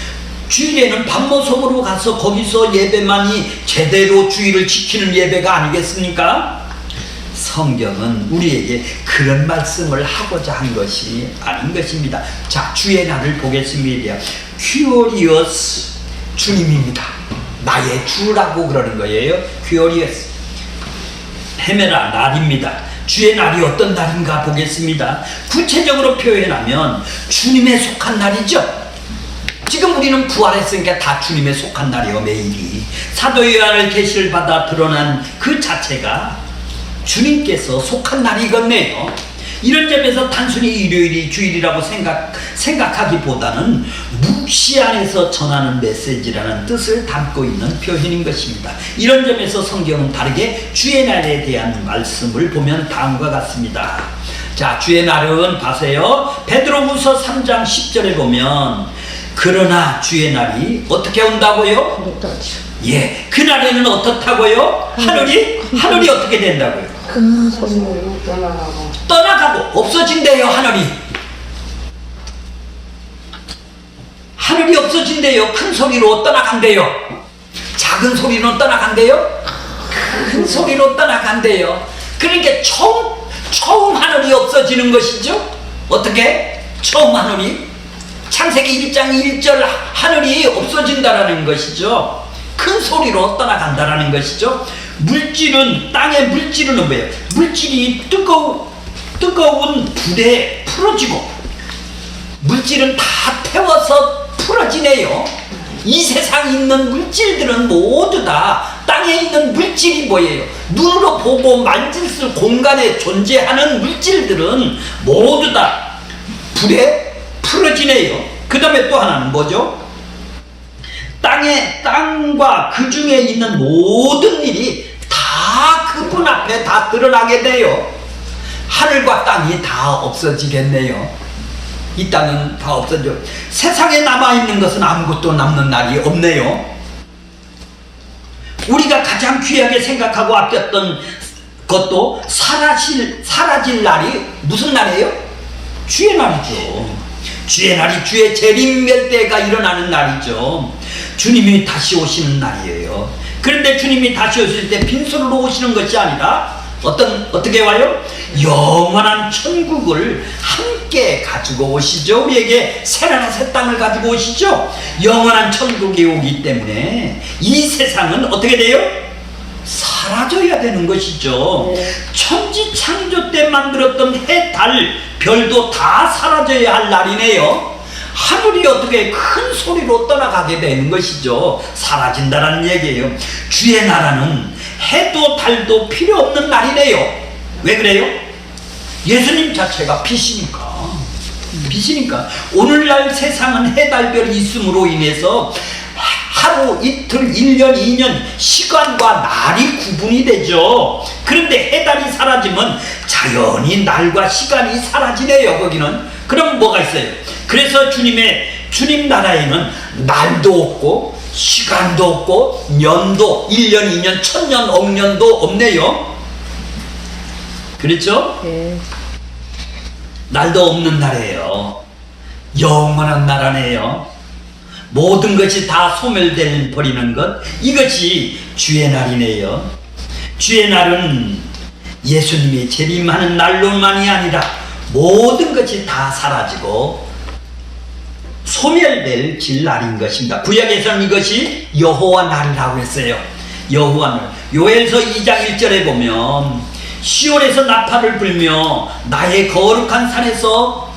[SPEAKER 1] 주일에는 반모섬으로 가서 거기서 예배만이 제대로 주일을 지키는 예배가 아니겠습니까? 성경은 우리에게 그런 말씀을 하고자 한 것이 아닌 것입니다. 자, 주의 날을 보겠습니다. 큐리어스, 주님입니다. 나의 주라고 그러는 거예요. 큐리어스, 헤메라, 날입니다. 주의 날이 어떤 날인가 보겠습니다. 구체적으로 표현하면 주님에 속한 날이죠. 지금 우리는 부활했으니까 다 주님에 속한 날이요. 매일이 사도 요한의 계시를 받아 드러난 그 자체가 주님께서 속한 날이겠네요. 이런 점에서 단순히 일요일이 주일이라고 생각하기보다는 묵시 안에서 전하는 메시지라는 뜻을 담고 있는 표현인 것입니다. 이런 점에서 성경은 다르게 주의 날에 대한 말씀을 보면 다음과 같습니다. 자, 주의 날은 보세요. 베드로후서 3장 10절에 보면 그러나 주의 날이 어떻게 온다고요? 예, 그날에는 어떻다고요? 하늘이 어떻게 된다고요?
[SPEAKER 2] 큰 소리로
[SPEAKER 1] 떠나가고 없어진대요. 하늘이 없어진대요. 큰 소리로 떠나간대요. 작은 소리로 떠나간대요. 큰 소리로 떠나간대요. 그러니까 처음 하늘이 없어지는 것이죠. 어떻게? 처음 하늘이 창세기 1장 1절 하늘이 없어진다라는 것이죠. 큰 소리로 떠나간다라는 것이죠. 땅의 물질은 뭐예요? 물질이 뜨거운 불에 풀어지고 물질은 다 태워서 풀어지네요. 이 세상에 있는 물질들은 모두 다 땅에 있는 물질이 뭐예요? 눈으로 보고 만질 수 공간에 존재하는 물질들은 모두 다 불에 풀어지네요. 그 다음에 또 하나는 뭐죠? 땅과 그 중에 있는 모든 일이 다 그분 앞에 다 드러나게 돼요. 하늘과 땅이 다 없어지겠네요. 이 땅은 다 없어져. 세상에 남아있는 것은 아무것도 남는 날이 없네요. 우리가 가장 귀하게 생각하고 아꼈던 것도 사라질 날이 무슨 날이에요? 주의 날이죠. 주의 날이 주의 재림멸대가 일어나는 날이죠. 주님이 다시 오시는 날이에요. 그런데 주님이 다시 오실 때 빈손으로 오시는 것이 아니라 어떻게 와요? 영원한 천국을 함께 가지고 오시죠. 우리에게 새나라 새 땅을 가지고 오시죠. 영원한 천국이 오기 때문에 이 세상은 어떻게 돼요? 사라져야 되는 것이죠. 천지 창조 때 만들었던 해, 달, 별도 다 사라져야 할 날이네요. 하늘이 어떻게 큰 소리로 떠나가게 되는 것이죠. 사라진다는 얘기예요. 주의 나라는 해도 달도 필요 없는 날이네요. 왜 그래요? 예수님 자체가 빛이니까. 오늘날 세상은 해, 달, 별이 있음으로 인해서 하루, 이틀, 1년, 2년 시간과 날이 구분이 되죠. 그런데 해, 달이 사라지면 자연히 날과 시간이 사라지네요. 거기는. 그럼 뭐가 있어요? 그래서 주님 나라에는 날도 없고 시간도 없고 년도 1년, 2년, 1000년, 억년도 없네요. 그렇죠?
[SPEAKER 2] 네.
[SPEAKER 1] 날도 없는 나라예요. 영원한 나라네요. 모든 것이 다 소멸돼 버리는 것, 이것이 주의 날이네요. 주의 날은 예수님이 재림하는 날로만이 아니라 모든 것이 다 사라지고 소멸될 날인 것입니다. 구약에서는 이것이 여호와 날이라고 했어요. 여호와 날. 요엘서 2장 1절에 보면 시온에서 나팔을 불며 나의 거룩한 산에서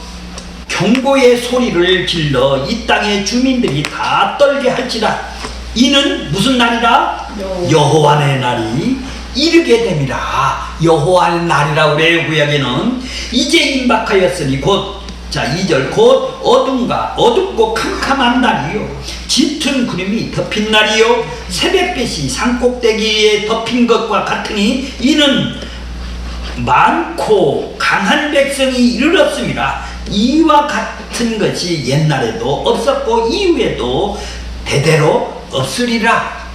[SPEAKER 1] 경고의 소리를 길러 이 땅의 주민들이 다 떨게 할지라. 이는 무슨 날이라? 여호와의 날이 이르게 됨이라. 여호와의 날이라고 그래요. 구약에는 이제 임박하였으니 곧, 자 2절, 곧 어둡고 캄캄한 날이요 짙은 구름이 덮인 날이요 새벽빛이 산꼭대기에 덮인 것과 같으니 이는 많고 강한 백성이 이르렀습니다. 이와 같은 것이 옛날에도 없었고 이후에도 대대로 없으리라.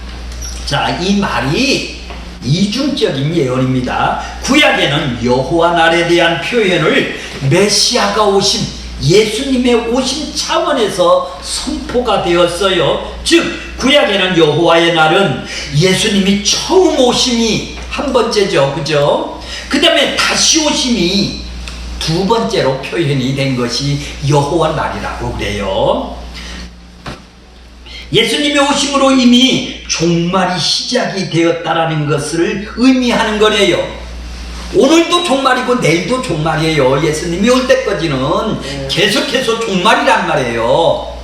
[SPEAKER 1] 자, 이 말이 이중적인 예언입니다. 구약에는 여호와 날에 대한 표현을 메시아가 오심, 예수님의 오심 차원에서 선포가 되었어요. 즉 구약에는 여호와의 날은 예수님이 처음 오심이 한 번째죠, 그죠? 그 다음에 다시 오심이 두 번째로 표현이 된 것이 여호와 날이라고 그래요. 예수님의 오심으로 이미 종말이 시작이 되었다라는 것을 의미하는 거래요. 오늘도 종말이고 내일도 종말이에요. 예수님이 올 때까지는 계속해서 종말이란 말이에요.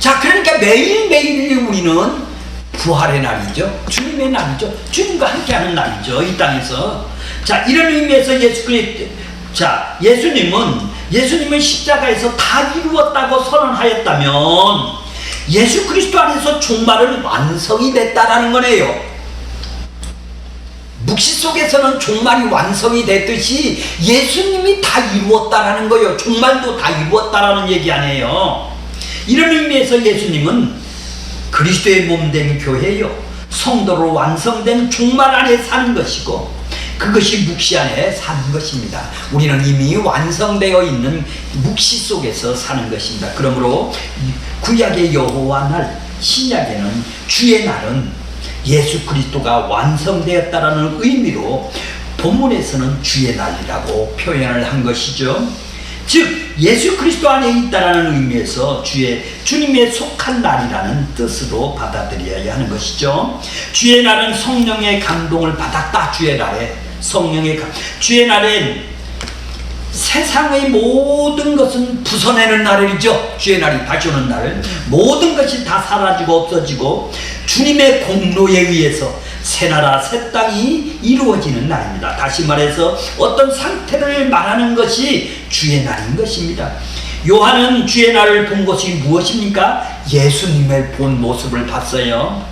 [SPEAKER 1] 자, 그러니까 매일매일 우리는 부활의 날이죠. 주님의 날이죠. 주님과 함께하는 날이죠. 이 땅에서. 자, 이런 의미에서 예수님은 십자가에서 다 이루었다고 선언하였다면 예수 그리스도 안에서 종말은 완성이 됐다라는 거네요. 묵시 속에서는 종말이 완성이 됐듯이 예수님이 다 이루었다라는 거예요. 종말도 다 이루었다라는 얘기 아니에요. 이런 의미에서 예수님은 그리스도의 몸된 교회요, 성도로 완성된 종말 안에 사는 것이고 그것이 묵시 안에 사는 것입니다. 우리는 이미 완성되어 있는 묵시 속에서 사는 것입니다. 그러므로 구약의 여호와 날, 신약에는 주의 날은 예수 그리스도가 완성되었다라는 의미로 본문에서는 주의 날이라고 표현을 한 것이죠. 즉 예수 그리스도 안에 있다라는 의미에서 주님의 속한 날이라는 뜻으로 받아들여야 하는 것이죠. 주의 날은 성령의 감동을 받았다. 주의 날엔 세상의 모든 것은 부서내는 날이죠. 주의 날이 다시 오는 날, 모든 것이 다 사라지고 없어지고 주님의 공로에 의해서 새 나라 새 땅이 이루어지는 날입니다. 다시 말해서 어떤 상태를 말하는 것이 주의 날인 것입니다. 요한은 주의 날을 본 것이 무엇입니까? 예수님의 본 모습을 봤어요.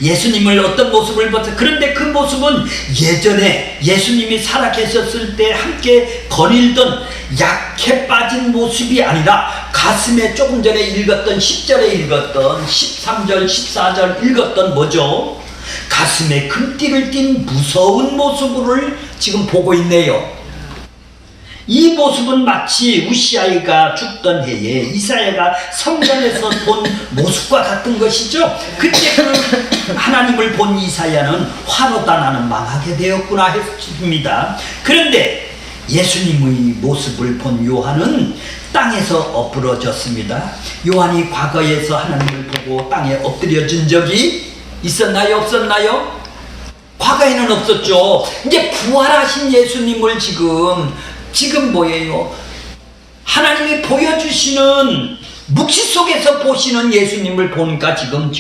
[SPEAKER 1] 예수님을 어떤 모습을 봤어요? 그런데 그 모습은 예전에 예수님이 살아계셨을 때 함께 거닐던 약해 빠진 모습이 아니라 가슴에 조금 전에 읽었던 10절에 읽었던 13절 14절 읽었던 뭐죠? 가슴에 금띠를 띤 무서운 모습을 지금 보고 있네요. 이 모습은 마치 우시아가 죽던 해에 이사야가 성전에서 본 모습과 같은 것이죠. 그때 그 하나님을 본 이사야는 화로다 나는 망하게 되었구나 했습니다. 그런데 예수님의 모습을 본 요한은 땅에서 엎으러졌습니다. 요한이 과거에서 하나님을 보고 땅에 엎드려진 적이 있었나요? 없었나요? 과거에는 없었죠. 이제 부활하신 예수님을 지금 뭐예요? 하나님이 보여주시는 묵시 속에서 보시는 예수님을 보니까 지금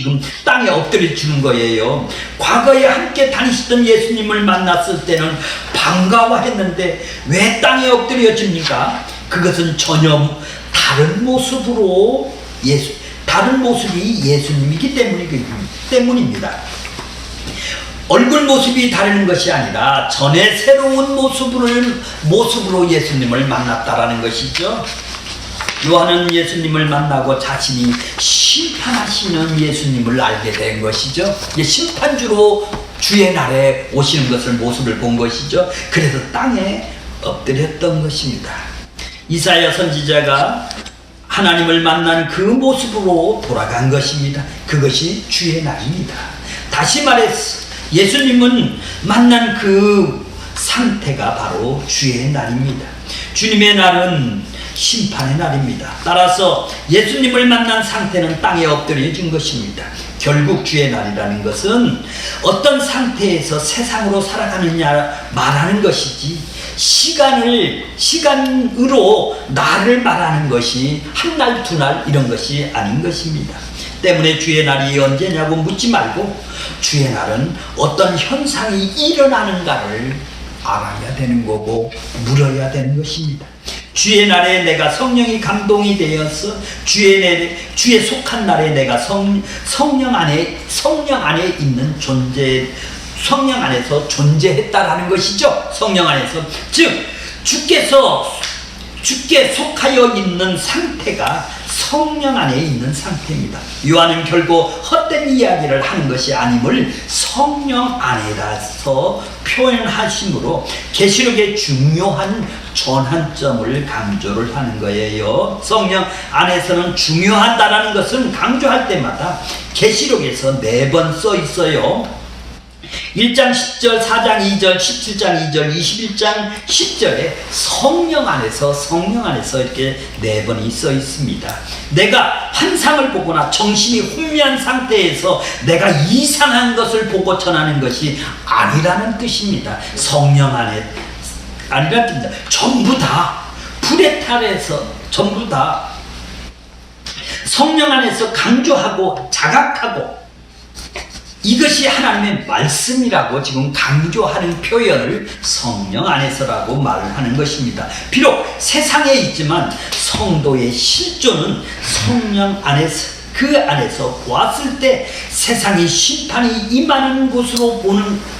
[SPEAKER 1] 땅에 엎드려지는 거예요. 과거에 함께 다니시던 예수님을 만났을 때는 반가워했는데 왜 땅에 엎드려집니까? 그것은 전혀 다른 모습으로 다른 모습이 예수님이기 때문입니다. 얼굴 모습이 다른 것이 아니라 전에 새로운 모습으로 예수님을 만났다라는 것이죠. 요한은 예수님을 만나고 자신이 심판하시는 예수님을 알게 된 것이죠. 심판주로 주의 날에 오시는 것을 모습을 본 것이죠. 그래서 땅에 엎드렸던 것입니다. 이사야 선지자가 하나님을 만난 그 모습으로 돌아간 것입니다. 그것이 주의 날입니다. 다시 말해서 예수님은 만난 그 상태가 바로 주의 날입니다. 주님의 날은 심판의 날입니다. 따라서 예수님을 만난 상태는 땅에 엎드려진 것입니다. 결국 주의 날이라는 것은 어떤 상태에서 세상으로 살아가느냐 말하는 것이지 시간으로 날을 말하는 것이 한 날, 두 날 이런 것이 아닌 것입니다. 때문에 주의 날이 언제냐고 묻지 말고 주의 날은 어떤 현상이 일어나는가를 알아야 되는 거고 물어야 되는 것입니다. 주의 날에 내가 성령이 감동이 되어서 주의 속한 날에 내가 성령 안에 있는 성령 안에서 존재했다라는 것이죠. 성령 안에서. 즉 주께 속하여 있는 상태가 성령 안에 있는 상태입니다. 요한은 결국 헛된 이야기를 하는 것이 아님을 성령 안에라서 표현하심으로 계시록의 중요한 전환점을 강조를 하는 거예요. 성령 안에서는 중요하다라는 것은 강조할 때마다 계시록에서 4번 써 있어요. 1장 10절, 4장 2절, 17장 2절, 21장 10절에 성령 안에서 이렇게 4번이 써 있습니다. 내가 환상을 보거나 정신이 혼미한 상태에서 내가 이상한 것을 보고 전하는 것이 아니라는 뜻입니다. 성령 안에 아니라는 뜻입니다. 전부 다 불의 탈에서 전부 다 성령 안에서 강조하고 자각하고 이것이 하나님의 말씀이라고 지금 강조하는 표현을 성령 안에서라고 말을 하는 것입니다. 비록 세상에 있지만 성도의 실존은 성령 안에서 그 안에서 보았을 때 세상이 심판이 임하는 곳으로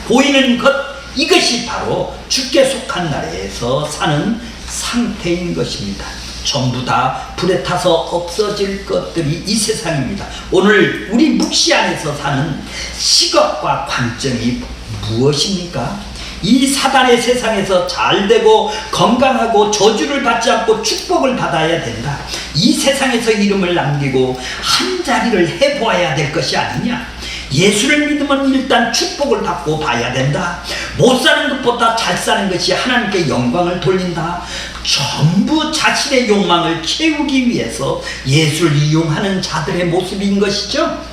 [SPEAKER 1] 보이는 것, 이것이 바로 주께 속한 나라에서 사는 상태인 것입니다. 전부 다 불에 타서 없어질 것들이 이 세상입니다. 오늘 우리 묵시 안에서 사는 시각과 관점이 무엇입니까? 이 사단의 세상에서 잘되고 건강하고 저주를 받지 않고 축복을 받아야 된다. 이 세상에서 이름을 남기고 한 자리를 해보아야 될 것이 아니냐. 예수를 믿으면 일단 축복을 받고 봐야 된다. 못 사는 것보다 잘 사는 것이 하나님께 영광을 돌린다. 전부 자신의 욕망을 채우기 위해서 예수를 이용하는 자들의 모습인 것이죠.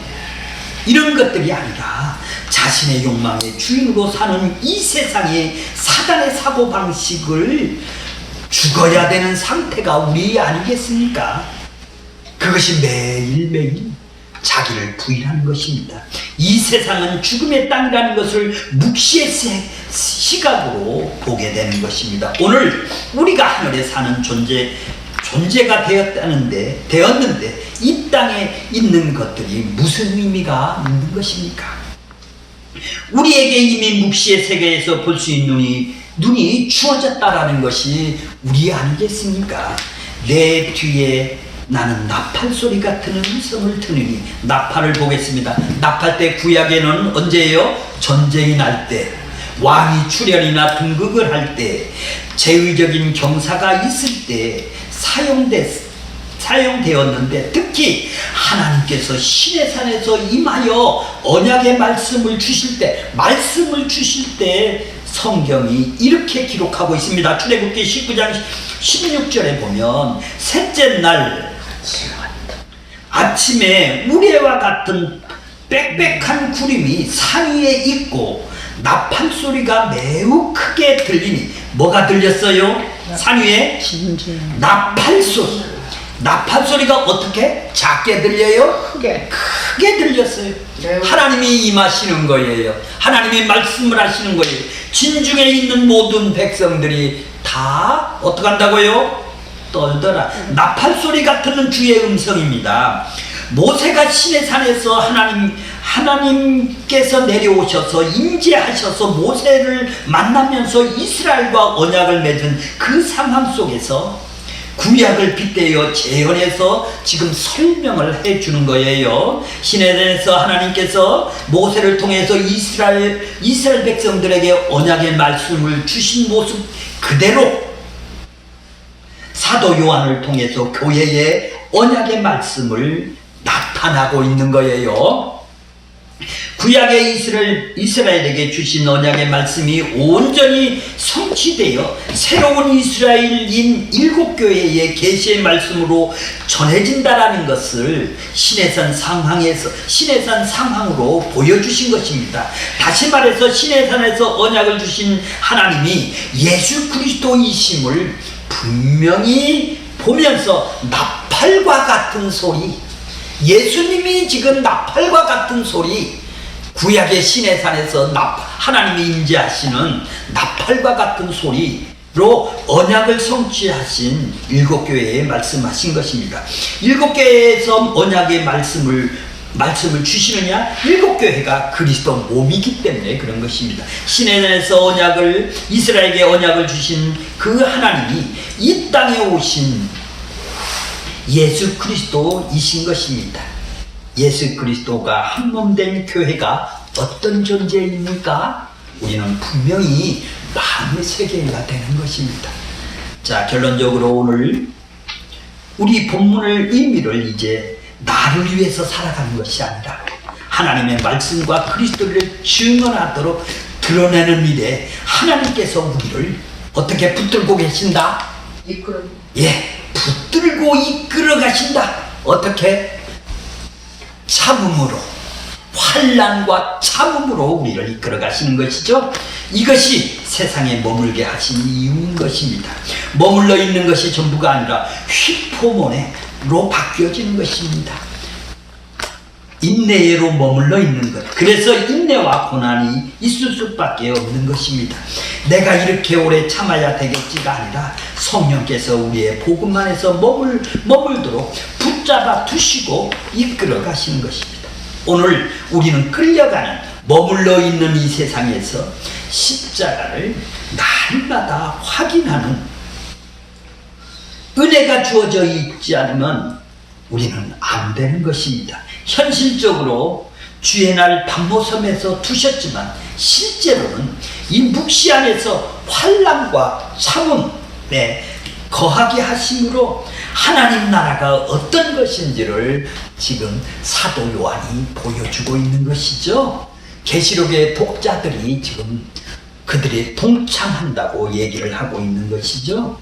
[SPEAKER 1] 이런 것들이 아니라 자신의 욕망의 주인으로 사는 이 세상의 사단의 사고방식을 죽어야 되는 상태가 우리 아니겠습니까? 그것이 매일매일 자기를 부인하는 것입니다. 이 세상은 죽음의 땅이라는 것을 묵시의 시각으로 보게 되는 것입니다. 오늘 우리가 하늘에 사는 존재가 되었는데 이 땅에 있는 것들이 무슨 의미가 있는 것입니까? 우리에게 이미 묵시의 세계에서 볼 수 있는 눈이 주어졌다라는 것이 우리 아니겠습니까? 내 뒤에 나는 나팔 소리 같은 음성을 들으니, 나팔을 보겠습니다. 나팔 때 구약에는 언제예요? 전쟁이 날 때, 왕이 출현이나 등극을 할 때, 제의적인 경사가 있을 때 사용되었는데, 특히 하나님께서 신의 산에서 임하여 언약의 말씀을 주실 때 성경이 이렇게 기록하고 있습니다. 출애굽기 19장 16절에 보면, 셋째 날 아침에 우레와 같은 빽빽한 구름이 산 위에 있고 나팔 소리가 매우 크게 들리니, 뭐가 들렸어요? 산 위에 나팔 소리. 나팔 소리가 어떻게? 작게 들려요? 크게 들렸어요. 하나님이 임하시는 거예요. 하나님이 말씀을 하시는 거예요. 진중에 있는 모든 백성들이 다 어떻게 한다고요? 떨더라. 나팔 소리 같은 주의 음성입니다. 모세가 신의 산에서 하나님께서 내려오셔서 임재하셔서 모세를 만나면서 이스라엘과 언약을 맺은 그 상황 속에서 구약을 빗대어 재현해서 지금 설명을 해주는 거예요. 신의 산에서 하나님께서 모세를 통해서 이스라엘 백성들에게 언약의 말씀을 주신 모습 그대로 사도 요한을 통해서 교회에 언약의 말씀을 나타나고 있는 거예요. 구약의 이스라엘에게 주신 언약의 말씀이 온전히 성취되어 새로운 이스라엘인 7교회의 계시의 말씀으로 전해진다라는 것을 신의 산 상황으로 보여주신 것입니다. 다시 말해서 신의 산에서 언약을 주신 하나님이 예수 그리스도이심을 분명히 보면서 나팔과 같은 소리, 예수님이 지금 나팔과 같은 소리, 구약의 신의 산에서 하나님이 임재하시는 나팔과 같은 소리, 언약을 성취하신 일곱 교회에 말씀하신 것입니다. 일곱 교회에서 언약의 말씀을 주시느냐? 일곱 교회가 그리스도 몸이기 때문에 그런 것입니다. 시내에서 이스라엘에게 언약을 주신 그 하나님이 이 땅에 오신 예수 그리스도이신 것입니다. 예수 그리스도가 한 몸 된 교회가 어떤 존재입니까? 우리는 분명히 마음의 세계가 되는 것입니다. 자, 결론적으로 오늘 우리 본문의 의미를 이제 나를 위해서 살아가는 것이 아니라 하나님의 말씀과 그리스도를 증언하도록 드러내는 일에 하나님께서 우리를 어떻게 붙들고 계신다? 붙들고 이끌어 가신다. 어떻게? 참음으로, 환난과 참음으로 우리를 이끌어 가시는 것이죠. 이것이 세상에 머물게 하신 이유인 것입니다. 머물러 있는 것이 전부가 아니라 휘포몬으로 바뀌어지는 것입니다. 인내로 머물러 있는 것. 그래서 인내와 고난이 있을 수밖에 없는 것입니다. 내가 이렇게 오래 참아야 되겠지가 아니라 성령께서 우리의 복음 안에서 머물도록 붙잡아 두시고 이끌어 가시는 것입니다. 오늘 우리는 끌려가는 머물러 있는 이 세상에서 십자가를 날마다 확인하는 은혜가 주어져 있지 않으면 우리는 안 되는 것입니다. 현실적으로 주의 날 반모섬에서 두셨지만 실제로는 이 묵시 안에서 환난과 참음에 거하게 하심으로 하나님 나라가 어떤 것인지를 지금 사도 요한이 보여주고 있는 것이죠. 계시록의 독자들이 지금 그들이 동참한다고 얘기를 하고 있는 것이죠.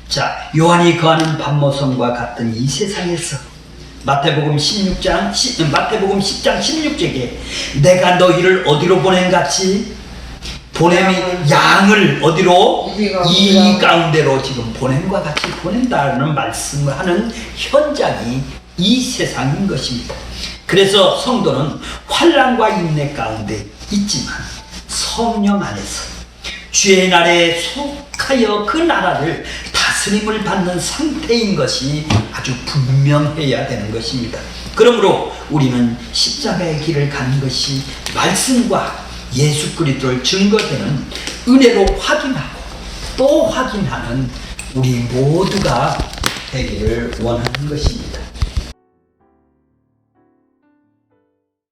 [SPEAKER 1] 자, 요한이 거하는 반모섬과 같은 이 세상에서 마태복음 10장 16절에 내가 너희를 어디로 보낸같이 보냄이 양을 어디로? 이 가운데로 지금 보냄과 같이 보낸다는 말씀을 하는 현장이 이 세상인 것입니다. 그래서 성도는 환난과 인내 가운데 있지만 성령 안에서 주의 날에 속하여 그 나라를 다스림을 받는 상태인 것이 아주 분명해야 되는 것입니다. 그러므로 우리는 십자가의 길을 가는 것이 말씀과 예수 그리스도를 증거되는 은혜로 확인하고 또 확인하는 우리 모두가 되기를 원하는 것입니다.